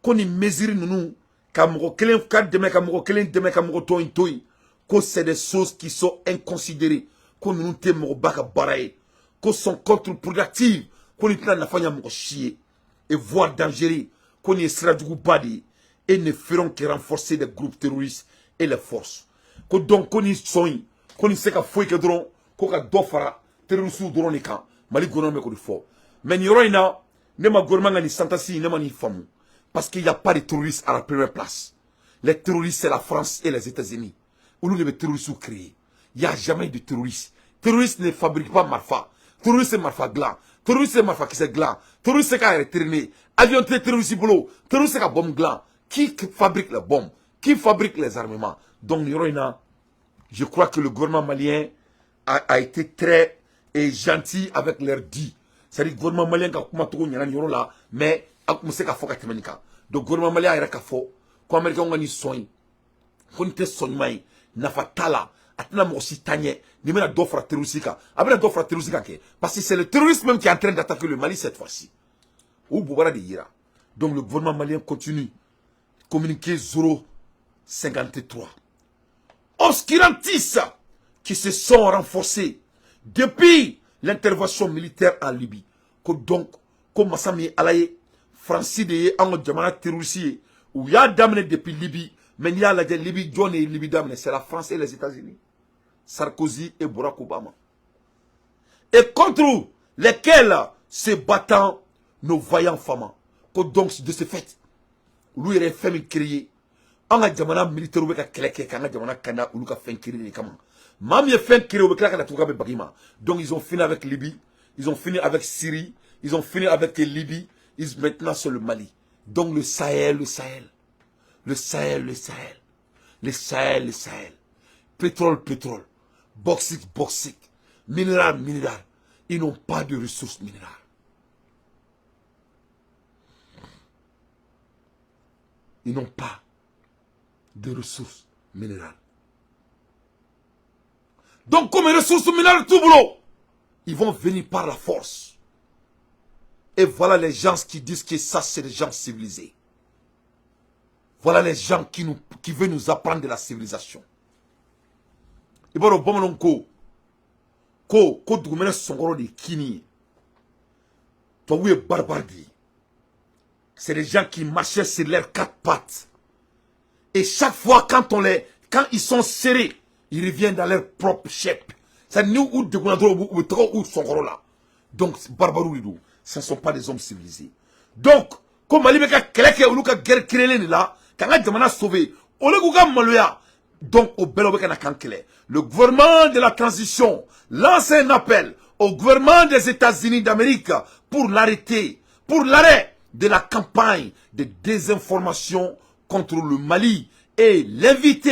qu'on y mesure nous, kamoko kelen kad deme kamoko kelen deme kamoko toin toin, que c'est des choses qui sont inconsidérées, qu'on nous temo baka baraye, que sont contre-productives, qu'on y a la fanya moko chier, et voire dangereux, qu'on y sera du badi. et ne feront que renforcer les groupes terroristes et les forces. Ko donc koni soy, koni seka foi ke dron, ko ka dofara terroristes dron ni kan. Mali gouvernement ko fort. Mais ni roina, ne ma gouvernement ni santasi ne ma ni famu parce qu'il n'y a pas de terroristes à la première place. Les terroristes c'est la France et les États-Unis. Où nous les terroristes créés. Il n'y a jamais de terroristes. Terroristes ne fabriquent pas marfa. Terroristes c'est marfa gland. Terroristes c'est marfa qui c'est gland. Terroristes c'est qu'à retraîner. Avion terroristes boulot. Terroristes c'est qu'à bombe gland. Qui fabrique les bombes? Qui fabrique les armements? Donc, je crois que le gouvernement malien a été très gentil avec leur dit. C'est-à-dire que le gouvernement malien a là, mais il sait qu'il faut que donc le gouvernement malien a été fait. Quand les Américains ont soin, quand ils ont soin, nafatala, atna mosi tanye, ni mena d'offre terroriste, après d'offre terroriste, parce que c'est le terrorisme même qui est en train d'attaquer le Mali cette fois-ci. Ou Boubara de Ira. Donc le gouvernement malien continue. Communiqué 053. Obscurantistes qui se sont renforcés depuis l'intervention militaire en Libye. Donc, comme Massami Alaye, Francis de Ango Djamana terroriste, où il y a d'amener depuis Libye, mais il y a la Libye, John et Libye d'amener, c'est la France et les États-Unis. Sarkozy et Barack Obama. Et contre lesquels se battant nos vaillants femmes. Donc, de ce fait, lui il est fait créer en a jamana militaire ou ka keleke kan jamana kana ou ka fait créer comment mam ye fait créer ou ka na tuka be bagima. Donc ils ont fini avec Libye, ils ont fini avec Syrie, ils ont fini avec Libye, ils maintenant sur le Mali. Donc le Sahel, le Sahel, le Sahel, le Sahel, le Sahel, le Sahel, pétrole, pétrole, bauxite, bauxite, minéral, minéral. Ils n'ont pas de ressources minérales. Ils n'ont pas de ressources minérales. Donc, comme les ressources minérales, tout boulot, ils vont venir par la force. Et voilà les gens qui disent que ça, c'est des gens civilisés. Voilà les gens qui veulent nous apprendre de la civilisation. Et bon, bon, ko doumene songoro de kini. Toi, oui, barbardi. C'est des gens qui marchaient sur leurs quatre pattes. Et chaque fois, quand ils sont serrés, ils reviennent dans leur propre chef. C'est nous ou de ou son là. Donc, barbarou, ce ne sont pas des hommes civilisés. Donc, comme Ali Beka Keleke ou Luka guerre créée là, quand on a demandé à sauver, on le Maloya. Donc, au bel le gouvernement de la transition lance un appel au gouvernement des États-Unis d'Amérique pour l'arrêter, pour l'arrêt de la campagne de désinformation contre le Mali et l'invite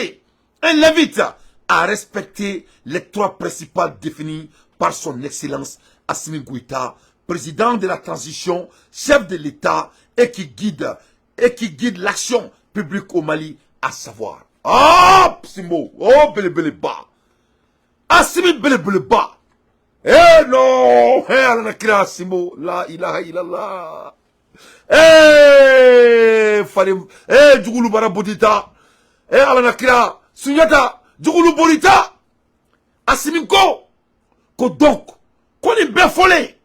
à respecter les trois principes définis par son excellence Assimi Goïta, président de la transition, chef de l'État et qui guide l'action publique au Mali, à savoir Simo, Belebeleba, Assimi Belebeleba. Eh non, Alana Simo, la ilaha illallah. Djougulou Barabodita, Alana Kira, Sunyata, Djougulou Bolita, Assiminko, donc, qu'on est bien folé.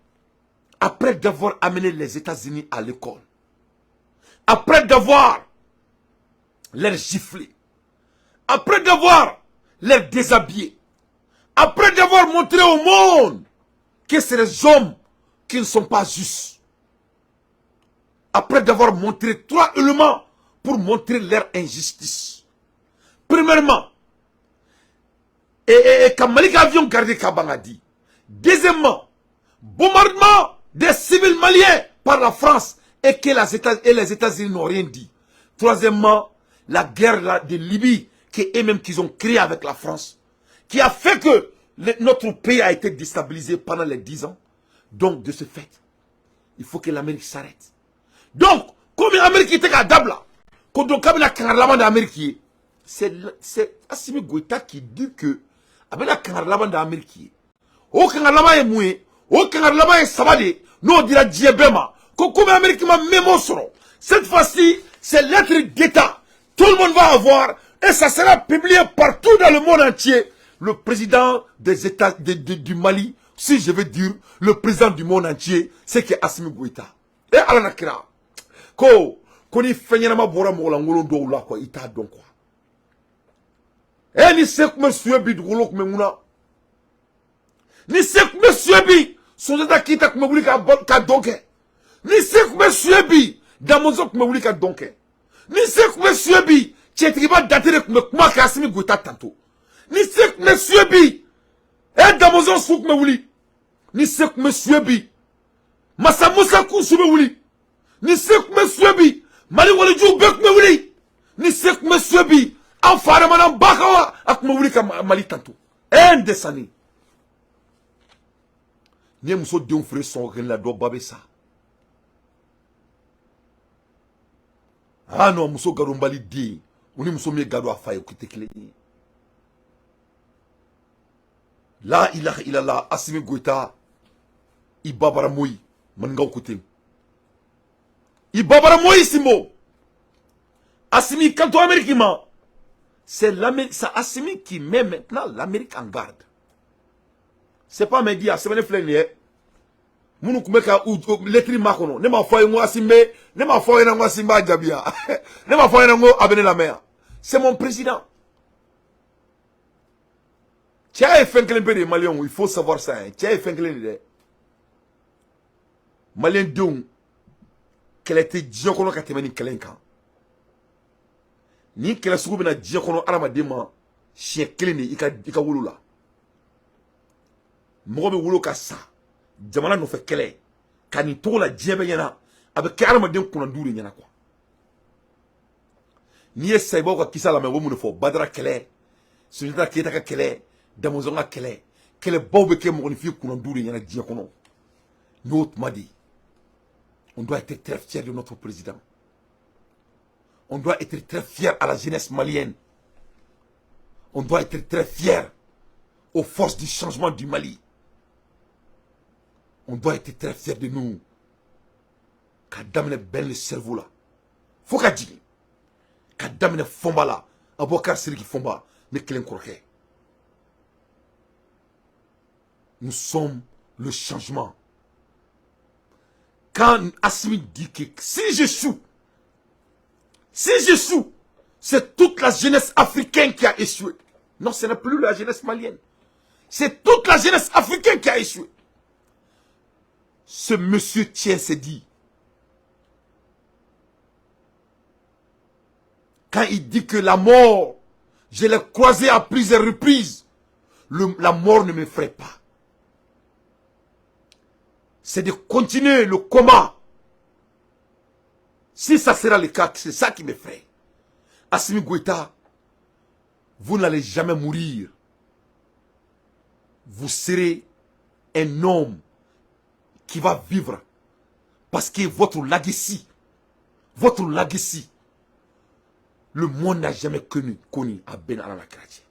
Après d'avoir amené les États-Unis à l'école, après d'avoir les giflé, après d'avoir les déshabillé, après d'avoir montré au monde que c'est des hommes qui ne sont pas justes, après d'avoir montré trois éléments pour montrer leur injustice. Premièrement, et quand Malik avion gardé Kabangadi. Deuxièmement, bombardement des civils maliens par la France et que les États-Unis n'ont rien dit. Troisièmement, la guerre de Libye qu'eux-mêmes qu'ils ont créée avec la France, qui a fait que notre pays a été déstabilisé pendant les 10 ans. Donc, de ce fait, il faut que l'Amérique s'arrête. Donc, comme l'Amérique était à Dabla, quand on a un d'Amérique, c'est Assimi Goïta qui dit que avec la Kangarlaman d'Amérique, au Kangarlama est moué, au Kangarlama est sabadé, nous on dira Djebema, comme l'Amérique m'a mémosro. Cette fois-ci, c'est lettre d'État. Tout le monde va avoir, et ça sera publié partout dans le monde entier. Le président des États du Mali, si je veux dire, le président du monde entier, c'est que Assimi Goïta. Et Alanakira, ko Koni fenyana bora mola ngolo do la quoi ita don quoi. Eh ni sek monsieur bi dulo ko menguna. Ni sek monsieur bi so da kita ko mebuli ka donke. Ni sek monsieur bi da mozo ko mebuli ka donke. Ni sek monsieur bi chetriba datere ko kuma ka Assimi Goïta tanto. Ni sek monsieur bi e da mozo souk mebuli. Ni sek monsieur bi Massa Moussa Kousou mebuli. Ni sek monsieur bi Mali wali jou bek mebuli. Ni sek monsieur bi en fare manam bakawa ak mebuli ka Mali tanto. En desani. Ni muso den frère son ren la do babé ça. Ah non muso garumbali di. Oni muso me gado afaye kite kile. La ilaha illallah Assimi Goïta ibabara moyi man ngaw kote. Ibabara moyi simo. Assimi kanto Amérique ma. C'est l'Amérique, ça Assimi qui met maintenant l'Amérique en garde. C'est pas média, c'est pas les flènes. Mounou koumeka ou lettre makono. Ne ma foye ngo Assimi, ne ma foye ngo Assimi Adjabia. Ne ma foye ngo Abene la mer. C'est mon président. Tiens, il fait un peu de Maliens, il faut savoir ça. Tiens, il fait un peu de Malien Doum, qu'elle était Diokono Katemani Kelenka. Ni qu'elle a souvent na Diokono Aramadema, chien Keleni, Ika Wulula. Mobe Wulo Kassa, Jamana no fait Kele, Kanito la Djebeyana, avec Aramadem Kunanduri Yana quoi. Ni est Saibo Kissa la Mewomun for Badra Kele, Sunita Ketaka Kele, Damozonga Kele, Kele Bobeke Monifi Kunanduri Yana Diokono. Notre m'a dit. On doit être très fiers de notre président. On doit être très fiers à la jeunesse malienne. On doit être très fiers aux forces du changement du Mali. On doit être très fiers de nous. Kadamne ben le cerveau là. Faut qu'a dit. Kadamne fomba là. Abokar Siriki fomba. Mais qu'il est. Nous sommes le changement. Quand Assimi dit que si je suis, c'est toute la jeunesse africaine qui a échoué. Non, ce n'est plus la jeunesse malienne. C'est toute la jeunesse africaine qui a échoué. Ce monsieur tient s'est dit. Quand il dit que la mort, je l'ai croisé à plusieurs reprises, la mort ne me ferait pas. C'est de continuer le combat. Si ça sera le cas, c'est ça qui me fait. Assimi Goïta, vous n'allez jamais mourir. Vous serez un homme qui va vivre. Parce que votre legacy, le monde n'a jamais connu à Ben Alalakrati.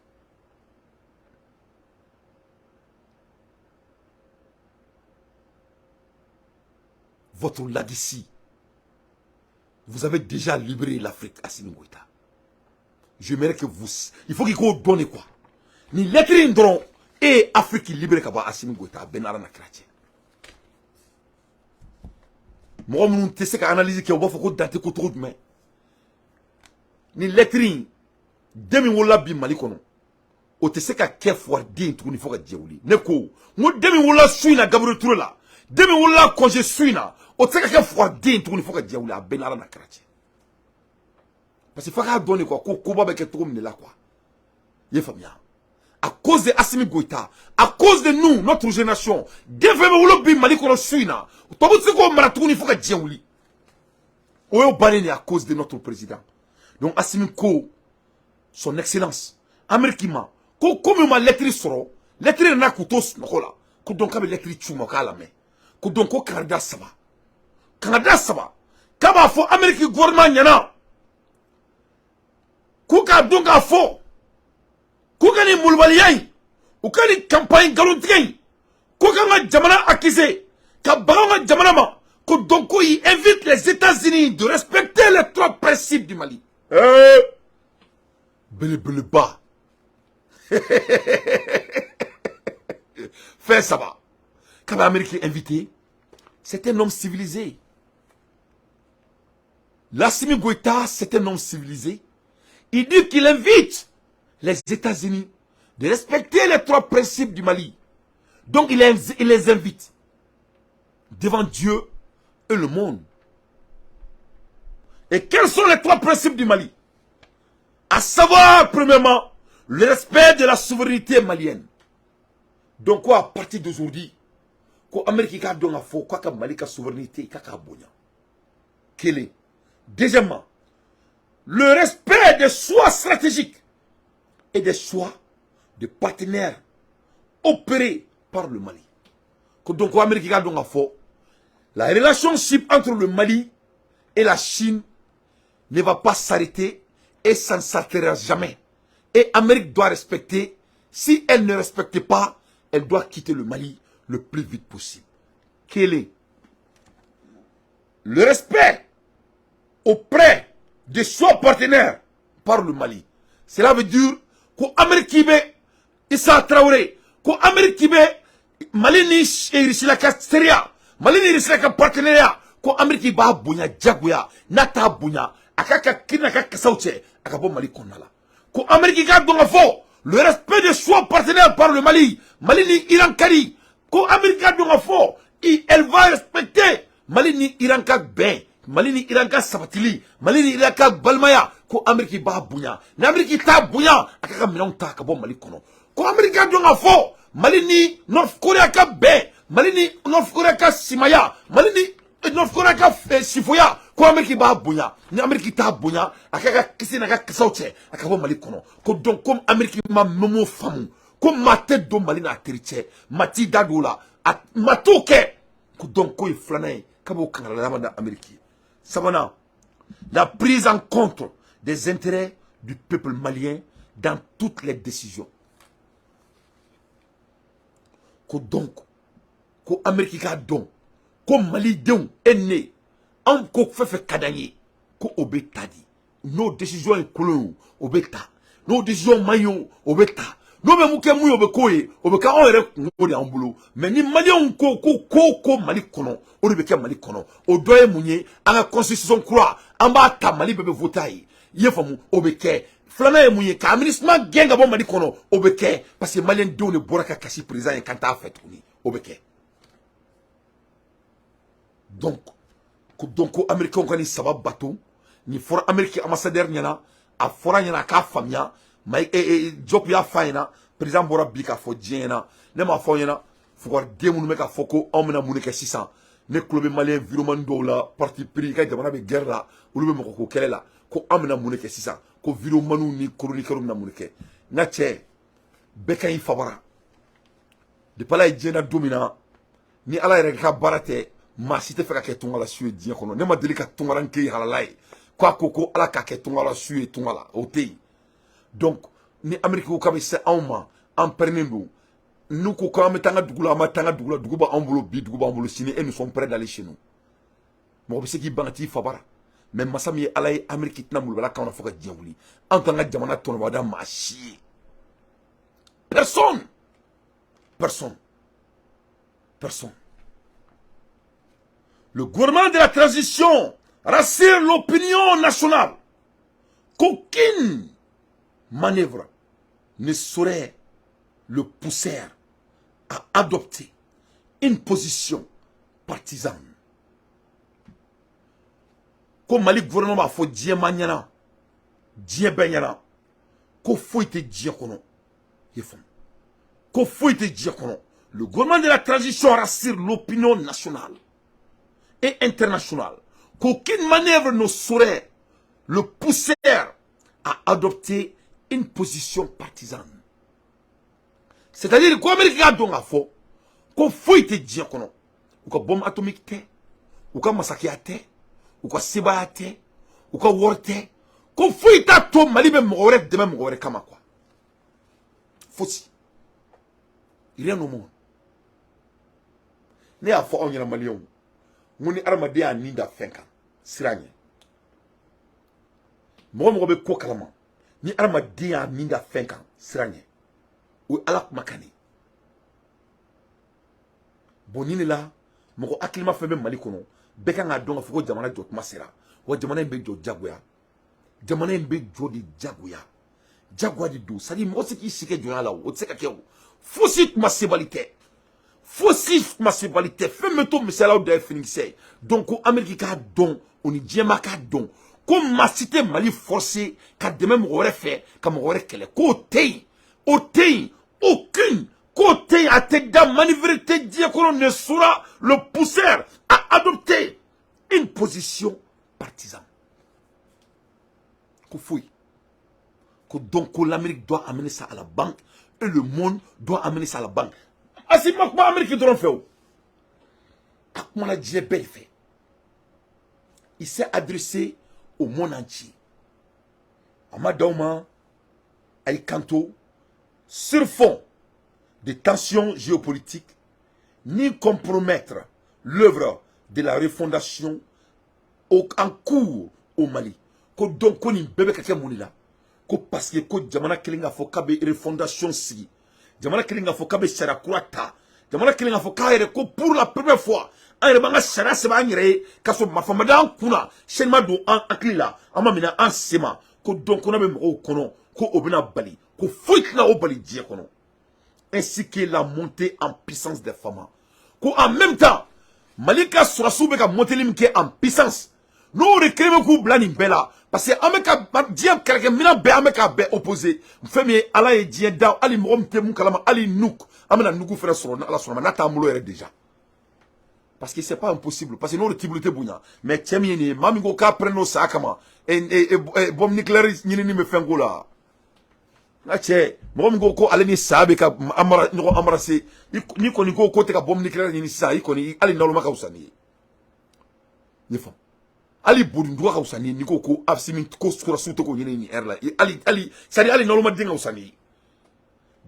Votre legacy. Vous avez déjà libéré l'Afrique, Assimi Goïta. J'aimerais que vous... Il faut qu'il vous donne quoi. Ni lettre indron et Afrique libérée kaba Assimi Goïta, Ben Alalakrati. Moi, je ne sais pas analyser qu'il y a beaucoup d'anté contre de main. Ni lettre demi wala bi malikono. O te se ka kef war din tu ni foka djewli. Neko, mo demi wala suina Gabriel Touré la. Demi wala congé suina. O te se ka kef war din tu ni foka djewli a Ben Alalakrati. Parce que faka donner quoi ko ba be ke to mne la quoi. Yé famia. À cause de Assimi Goïta, à cause de nous, notre génération, devons wala bi malikono suina. To bu se ko maratou ni foka djewli. Oyo banene à cause de notre président. Donc Assimi Ko, son excellence, Américain, comme ma lettre soro, lettre na kutos nokola, ko donc ka lettre chuma kala me, ko donc ko Canada saba, kaba fo Amérique gouvernement nyana, ko ka donc a fo, ko ka ni mulbaliyai, ko ka ni campagne galontigay, ko ka nga jamana accusé, ka baga jamana ma, ko donc il invite les États-Unis de respecter les trois principes du Mali. Bele bas. Fais ça va. Quand l'Amérique est invité, c'est un homme civilisé. Lassimi Goïta, c'est un homme civilisé. Il dit qu'il invite les États-Unis de respecter les 3 principes du Mali. Donc il les invite devant Dieu et le monde. Et quels sont les 3 principes du Mali? À savoir, premièrement, le respect de la souveraineté malienne. Donc quoi, à partir d'aujourd'hui, quoi Amérique a donné faux, quoi que Mali a souveraineté, quoi que Bonya. Quel est? Deuxièmement, le respect des choix stratégiques et des choix de partenaires opérés par le Mali. Donc quoi Amérique a donné faux, la relationship entre le Mali et la Chine ne va pas s'arrêter et ça ne s'arrêtera jamais. Et l'Amérique doit respecter. Si elle ne respecte pas, elle doit quitter le Mali le plus vite possible. Quel est le respect auprès de son partenaire par le Mali? Cela veut dire que l'Amérique Issa Traoré, que l'Amérique Mali ni Risilaka Seria, Mali ni Risilaka partenariat, que l'Amérique ba bunya jaguya, nata bunya, akaka kinaka kasauche, akabo Mali konala. Que l'Amérique a donc le respect de son partenaire par le Mali, Mali ni Iran Kari, que l'Amérique a donc elle va respecter Mali ni Iran Kak Ben, Mali ni Iran Kak Sabatili, Mali ni Iran Kak Balmaya, que l'Amérique ba bunya, l'Amérique ta bunya, akaka minon ta akabo Mali kono. Que l'Amérique a donc Mali ni North Korea ka Ben, Mali ni North Korea ka Simaya, Mali ni North Korea ka Sifoya, ko Amérique ba bunya, ni Amérique ta bunya, akaka kisi na ka kasauche, akabo Mali kono. Ko donc comme Amérique ma memo famu, comme ma tête do Mali na atteriche, mati dadola, matoke, ko donc ko iflanae, kabo kangala na Amérique. Savana, la prise en compte des intérêts du peuple malien dans toutes les décisions. Ko donc, ko Amérique ka don, ko Mali don est né, en ko fefe kadanye, ko obeta di. Nos décisions en kolon, obeta. Nos décisions mayon, obeta. Nos me mouke mouyo obekoye, obeka on ere ngode en boulot. Mais ni Mali on ko Mali kono, obeke Mali kono. O doye mounye, a la constitution croix, en bas ta Mali bebe votaye. Yefamu, obeke. Flana mouye ka ministre genga bon Mali kono obeke parce que malien do ne boraka kasi président et quand a fait tourner obeke. Donc américain ko ni sabab bateau ni for américain ambassadeur nyana a fora nyana ka famia mai job ya faina président bora bika fo diena ne ma fo nyana fo ko demu me ka foko omna munike 600 ne club malien environnement do la parti pris ka jamana be guerre la ulu be mako ko kelela ko amna munike 600 ko vidéo manu ni chroniqueur na munike na che beka yi fabara de pala jena domina ni ala yere ka barate ma site feka ke tungala sué dien kono ne ma delika tungaran ke halalai ko ala ka ke tungala sué tungala otei. Donc ni Amérique ko kabe se awma en pernendo nous ko ka metanga dugula ma tanga dugula duguba ambulo bi duguba ambulo sini et nous sommes prêts d'aller chez nous mo be se ki banati fabara. Mais Massami Alaye Amérique n'a pas quand on a fait diabouli. En tant que jamana ton madame machi. Personne. Le gouvernement de la transition rassure l'opinion nationale qu'aucune manœuvre ne saurait le pousser à adopter une position partisane. Ko Mali gouvernement ba fo dié magnana dié benyana ko foite dié kono yefon ko foite dié kono. Le gouvernement de la transition rassure l'opinion nationale et internationale qu'aucune manœuvre ne saurait le pousser à adopter une position partisane. C'est-à-dire qu'Amérique a donc à faux ko foite dié kono ou ko bombe atomique te ou ko massacre te ou quoi sebate ou quoi worte ko fuita to Mali be mogore de même mogore kama quoi fossi rien au monde ne a fo on yena Malion muni armade a ninda fenka siranye mo be ko kalama ni armade a ninda fenka siranye ou ala makani bonini la mo akilima febe Mali kono beka nga donga fuko jamana jotuma sera wa jamana in be jo jagoya jamana in be jo di jagoya jagoya di do c'est-à-dire mo se ki sike jo la o se ka ke fausse ma sebalité fausse ma sebalité fait meto misala de finissé donc ko Amérique ka don oni diema ka don ko ma cité Mali forcé ka de même aurait fait comme aurait kele ko tei aucune côté à tête d'âme manœuvrité diacono ne sera le pousser à adopter une position partisane. Donc l'Amérique doit amener ça à la banque et le monde doit amener ça à la banque. Asi makma Amérique doit faire. Comment la Dieu belle fait. Il s'est adressé au monde entier. Amadauma Aïkanto sur fond de tensions géopolitiques, ni compromettre l'œuvre de la refondation en cours au Mali. Ko donc ko ni bébé kake munila. Ko parce que ko jamana kelinga fo kabe refondation si. Jamana kelinga fo kabe sharakurata. Jamana kelinga fo kaere ko pour la première fois. En rebanga shara seba ngire kaso mafamada kuna shenma do en aklila amamina en sema ko donc on a même au kono ko obina bali ko fuitna o bali die kono. Ainsi que la montée en puissance des femmes. En même temps, Malika Sourasoube a monté l'imké en puissance. Nous recréons beaucoup blani bella. Parce que Ameka Diam quelqu'un mina be Ameka be opposé. Femi ala e dien da ali momte mun kalama ali nouk. Amena nuku fera sur la sur nata mulo ere déjà. Parce que c'est pas impossible parce que nous retibulité bounya. Mais tiemi ni mami go ka preno sakama et bom nucléaire ni me fengola. Ache mo go ko ale ni sabe ka amara ni ko amarase ni ko ni ko te ka bom nucléaire ni sa i ko ni ali ndolo maka usani ni fa ali budundu ka usani ni ko afsimi ko sura suto ko ni erla ali sari ali ndolo ma dinga usani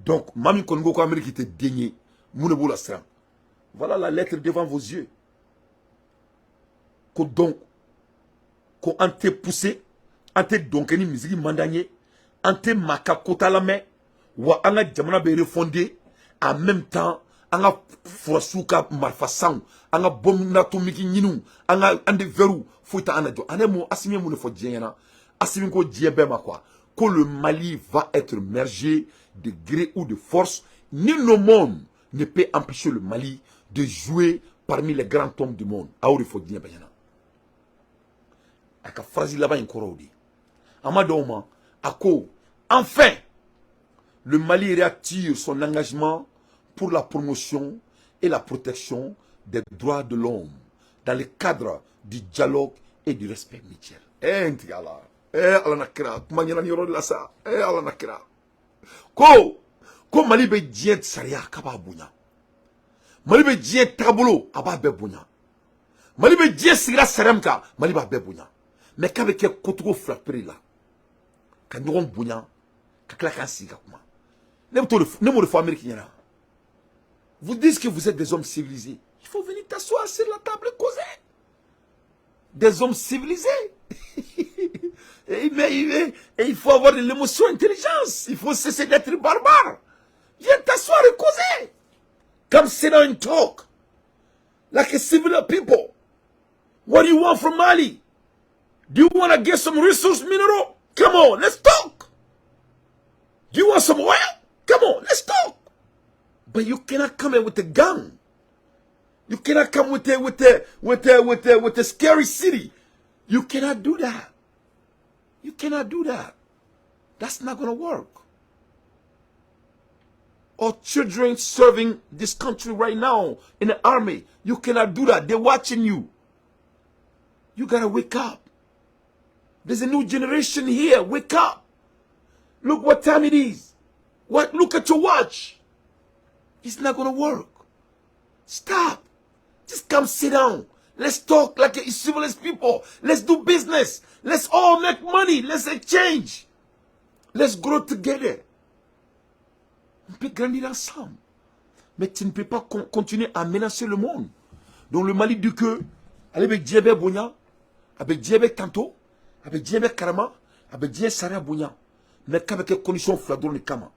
donc mami ko ngo ko Amérique te dénier mu ne bo la sram voilà la lettre devant vos yeux ko donc ko ante poussé ante donc ni musique mandanier ante maka kota la main wa anga jamana be refondé en même temps anga furasuka marfasan anga bom natomiki nyinu anga ande veru fuita anajo anemo asimi mu ne fo diena asimi ko diebe ma quoi que le Mali va être mergé de gré ou de force nul au monde ne peut empêcher le Mali de jouer parmi les grands hommes du monde auri fo diebe yana aka phrase là-bas inkorodi amadoma ako enfin le Mali réattire son engagement pour la promotion et la protection des droits de l'homme dans le cadre du dialogue et du respect mutuel. Ko Mali be dien saria kaba bunya. Mali be dien tabulo aba be bunya. Mali be dien sigra saramka Mali ba be bunya. Mais qu'avec kotugo frapper là. Ka nyogon bunya ka kla ka siga kuma. Vous dites que vous êtes des hommes civilisés. Il faut venir t'asseoir sur la table et causer. Des hommes civilisés. Et il faut avoir de l'émotion, intelligence. Il faut cesser d'être barbare. Viens t'asseoir et causer. Come sit down and talk. Like a civil people. What do you want from Mali? Do you want to get some resource mineral? Come on, let's talk. Do you want some oil? Come on, let's talk. But you cannot come in with a gun. You cannot come with a scary city. You cannot do that. You cannot do that. That's not going to work. Our children serving this country right now in the army. You cannot do that. They're watching you. You got to wake up. There's a new generation here. Wake up. Look what time it is. Look at your watch. It's not going to work. Stop. Just come sit down. Let's talk like a civilized people. Let's do business. Let's all make money. Let's exchange. Let's grow together. On peut grandir ensemble. Mais tu ne peux pas continuer à menacer le monde. Donc le Mali dit que, avec Djebé Bounia, avec Djebé Kanto, avec Djebé Karama, avec Djebé Saria Bounia, mais qu'avec les conditions fladron de Kama.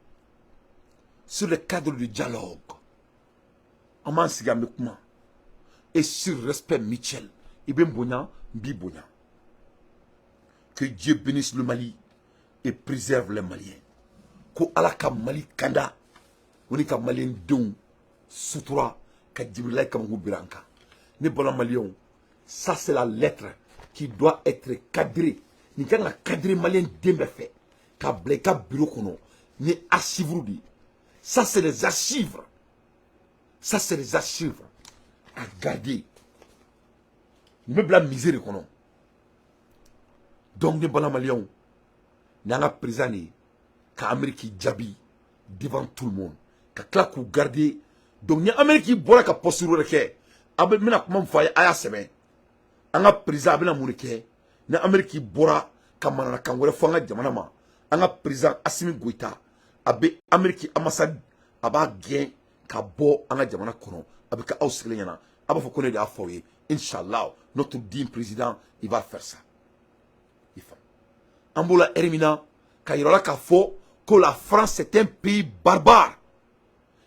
Sur le cadre du dialogue. En mansigamekuma. Et sur respect mutuel. Ibn Bounia, Bi Bounia. que Dieu bénisse le Mali et préserve les Maliens. Ko ala ka Mali kanda, woni ka Malien don sutura ka Djibrila Kamangu Biranka. Ne bon Malien, ça c'est la lettre qui doit être cadrée. Ni kan ka cadrer Malien dembe fait. Ka bleka bureau kono, ni archive di. Ça c'est les archives. Ça c'est les archives à garder. Me bla misère kono. Donc ne bon Malien, nanga prisonnier ka Amérique jabi devant tout le monde. Ka claque ou garder. Donc ni Amérique bora ka posture reke. Abe mina kuma mfaye aya semaine. Anga président abena munike na Amérique bora kamana kangore fanga jamana ma anga président Assimi Goïta abe Amérique ambassade aba gen ka bo anga jamana kono abe ka ausile nyana aba fo connait da foye inshallah notre digne président il va faire ça il faut ambola ermina ka yirola ka fo que la France est un pays barbare.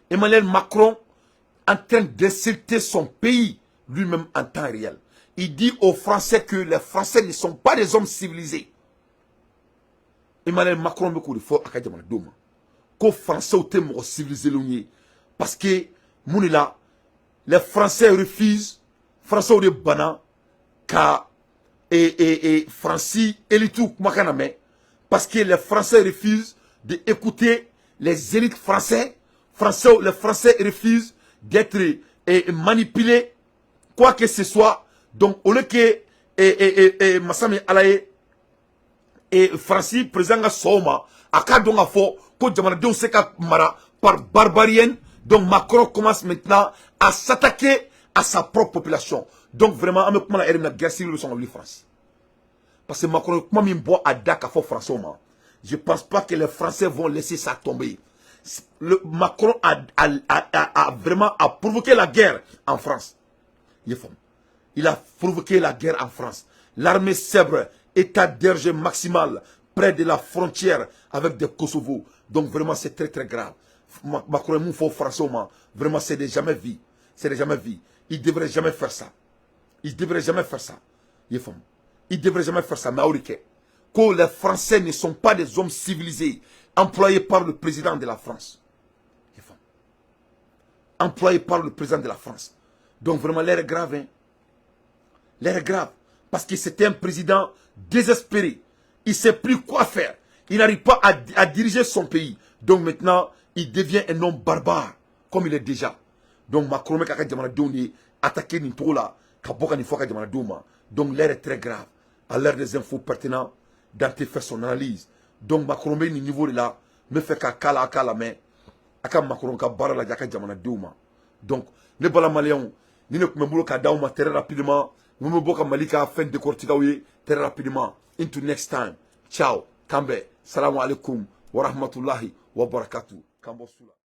Emmanuel Macron en train d'insulter son pays lui-même en temps réel. Il dit aux Français que les Français ne sont pas des hommes civilisés. Emmanuel Macron me dit faut akadjamana doma. Ko Français au thème civilisé l'union parce que mounila les Français refusent Français au de bana ka et Francis elitou makaname parce que les Français refusent d'écouter les élites français. Les Français refusent d'être manipulés quoi que ce soit. Donc, au lieu que Massami Alaye et Francis, président Soma, à Kadonga Fo, que Djamana Seka Mara par barbarienne, donc Macron commence maintenant à s'attaquer à sa propre population. Donc, vraiment, avec moi, la guerre civile de France. Parce que Macron, comme il boit à Dakar, Français, je ne pense pas que les Français vont laisser ça tomber. Macron a vraiment provoqué la guerre en France. Il a provoqué la guerre en France. L'armée sèbre, état d'erge maximal, près de la frontière avec des Kosovo. Donc vraiment c'est très très grave. Macron est fort français, vraiment c'est de jamais vu. C'est de jamais vu. Il ne devrait jamais faire ça. Il ne devrait jamais faire ça. Il ne devrait jamais faire ça. Mais que les Français ne sont pas des hommes civilisés, employés par le président de la France. Employés par le président de la France. Donc vraiment l'air est grave. Hein? L'air est grave. Parce que c'était un président désespéré. Il ne sait plus quoi faire. Il n'arrive pas à diriger son pays. Donc maintenant, il devient un homme barbare. Comme il est déjà. Donc Macron a attaqué Nintola. Donc l'air est très grave. À l'heure des infos pertinentes, Dante fait son analyse. Donc Macron est au niveau de là. Me fait qu'à kala mais. Aka Macron ka bara la jaka jamana douma. Donc, les bala maliens, ni ne kumembulo ka dauma très rapidement. Nous boka malika fin de corticaouye très rapidement. Into next time. Ciao. Kambe. Salam alaikum wa rahmatullahi wa barakatuh. Kambo Sula.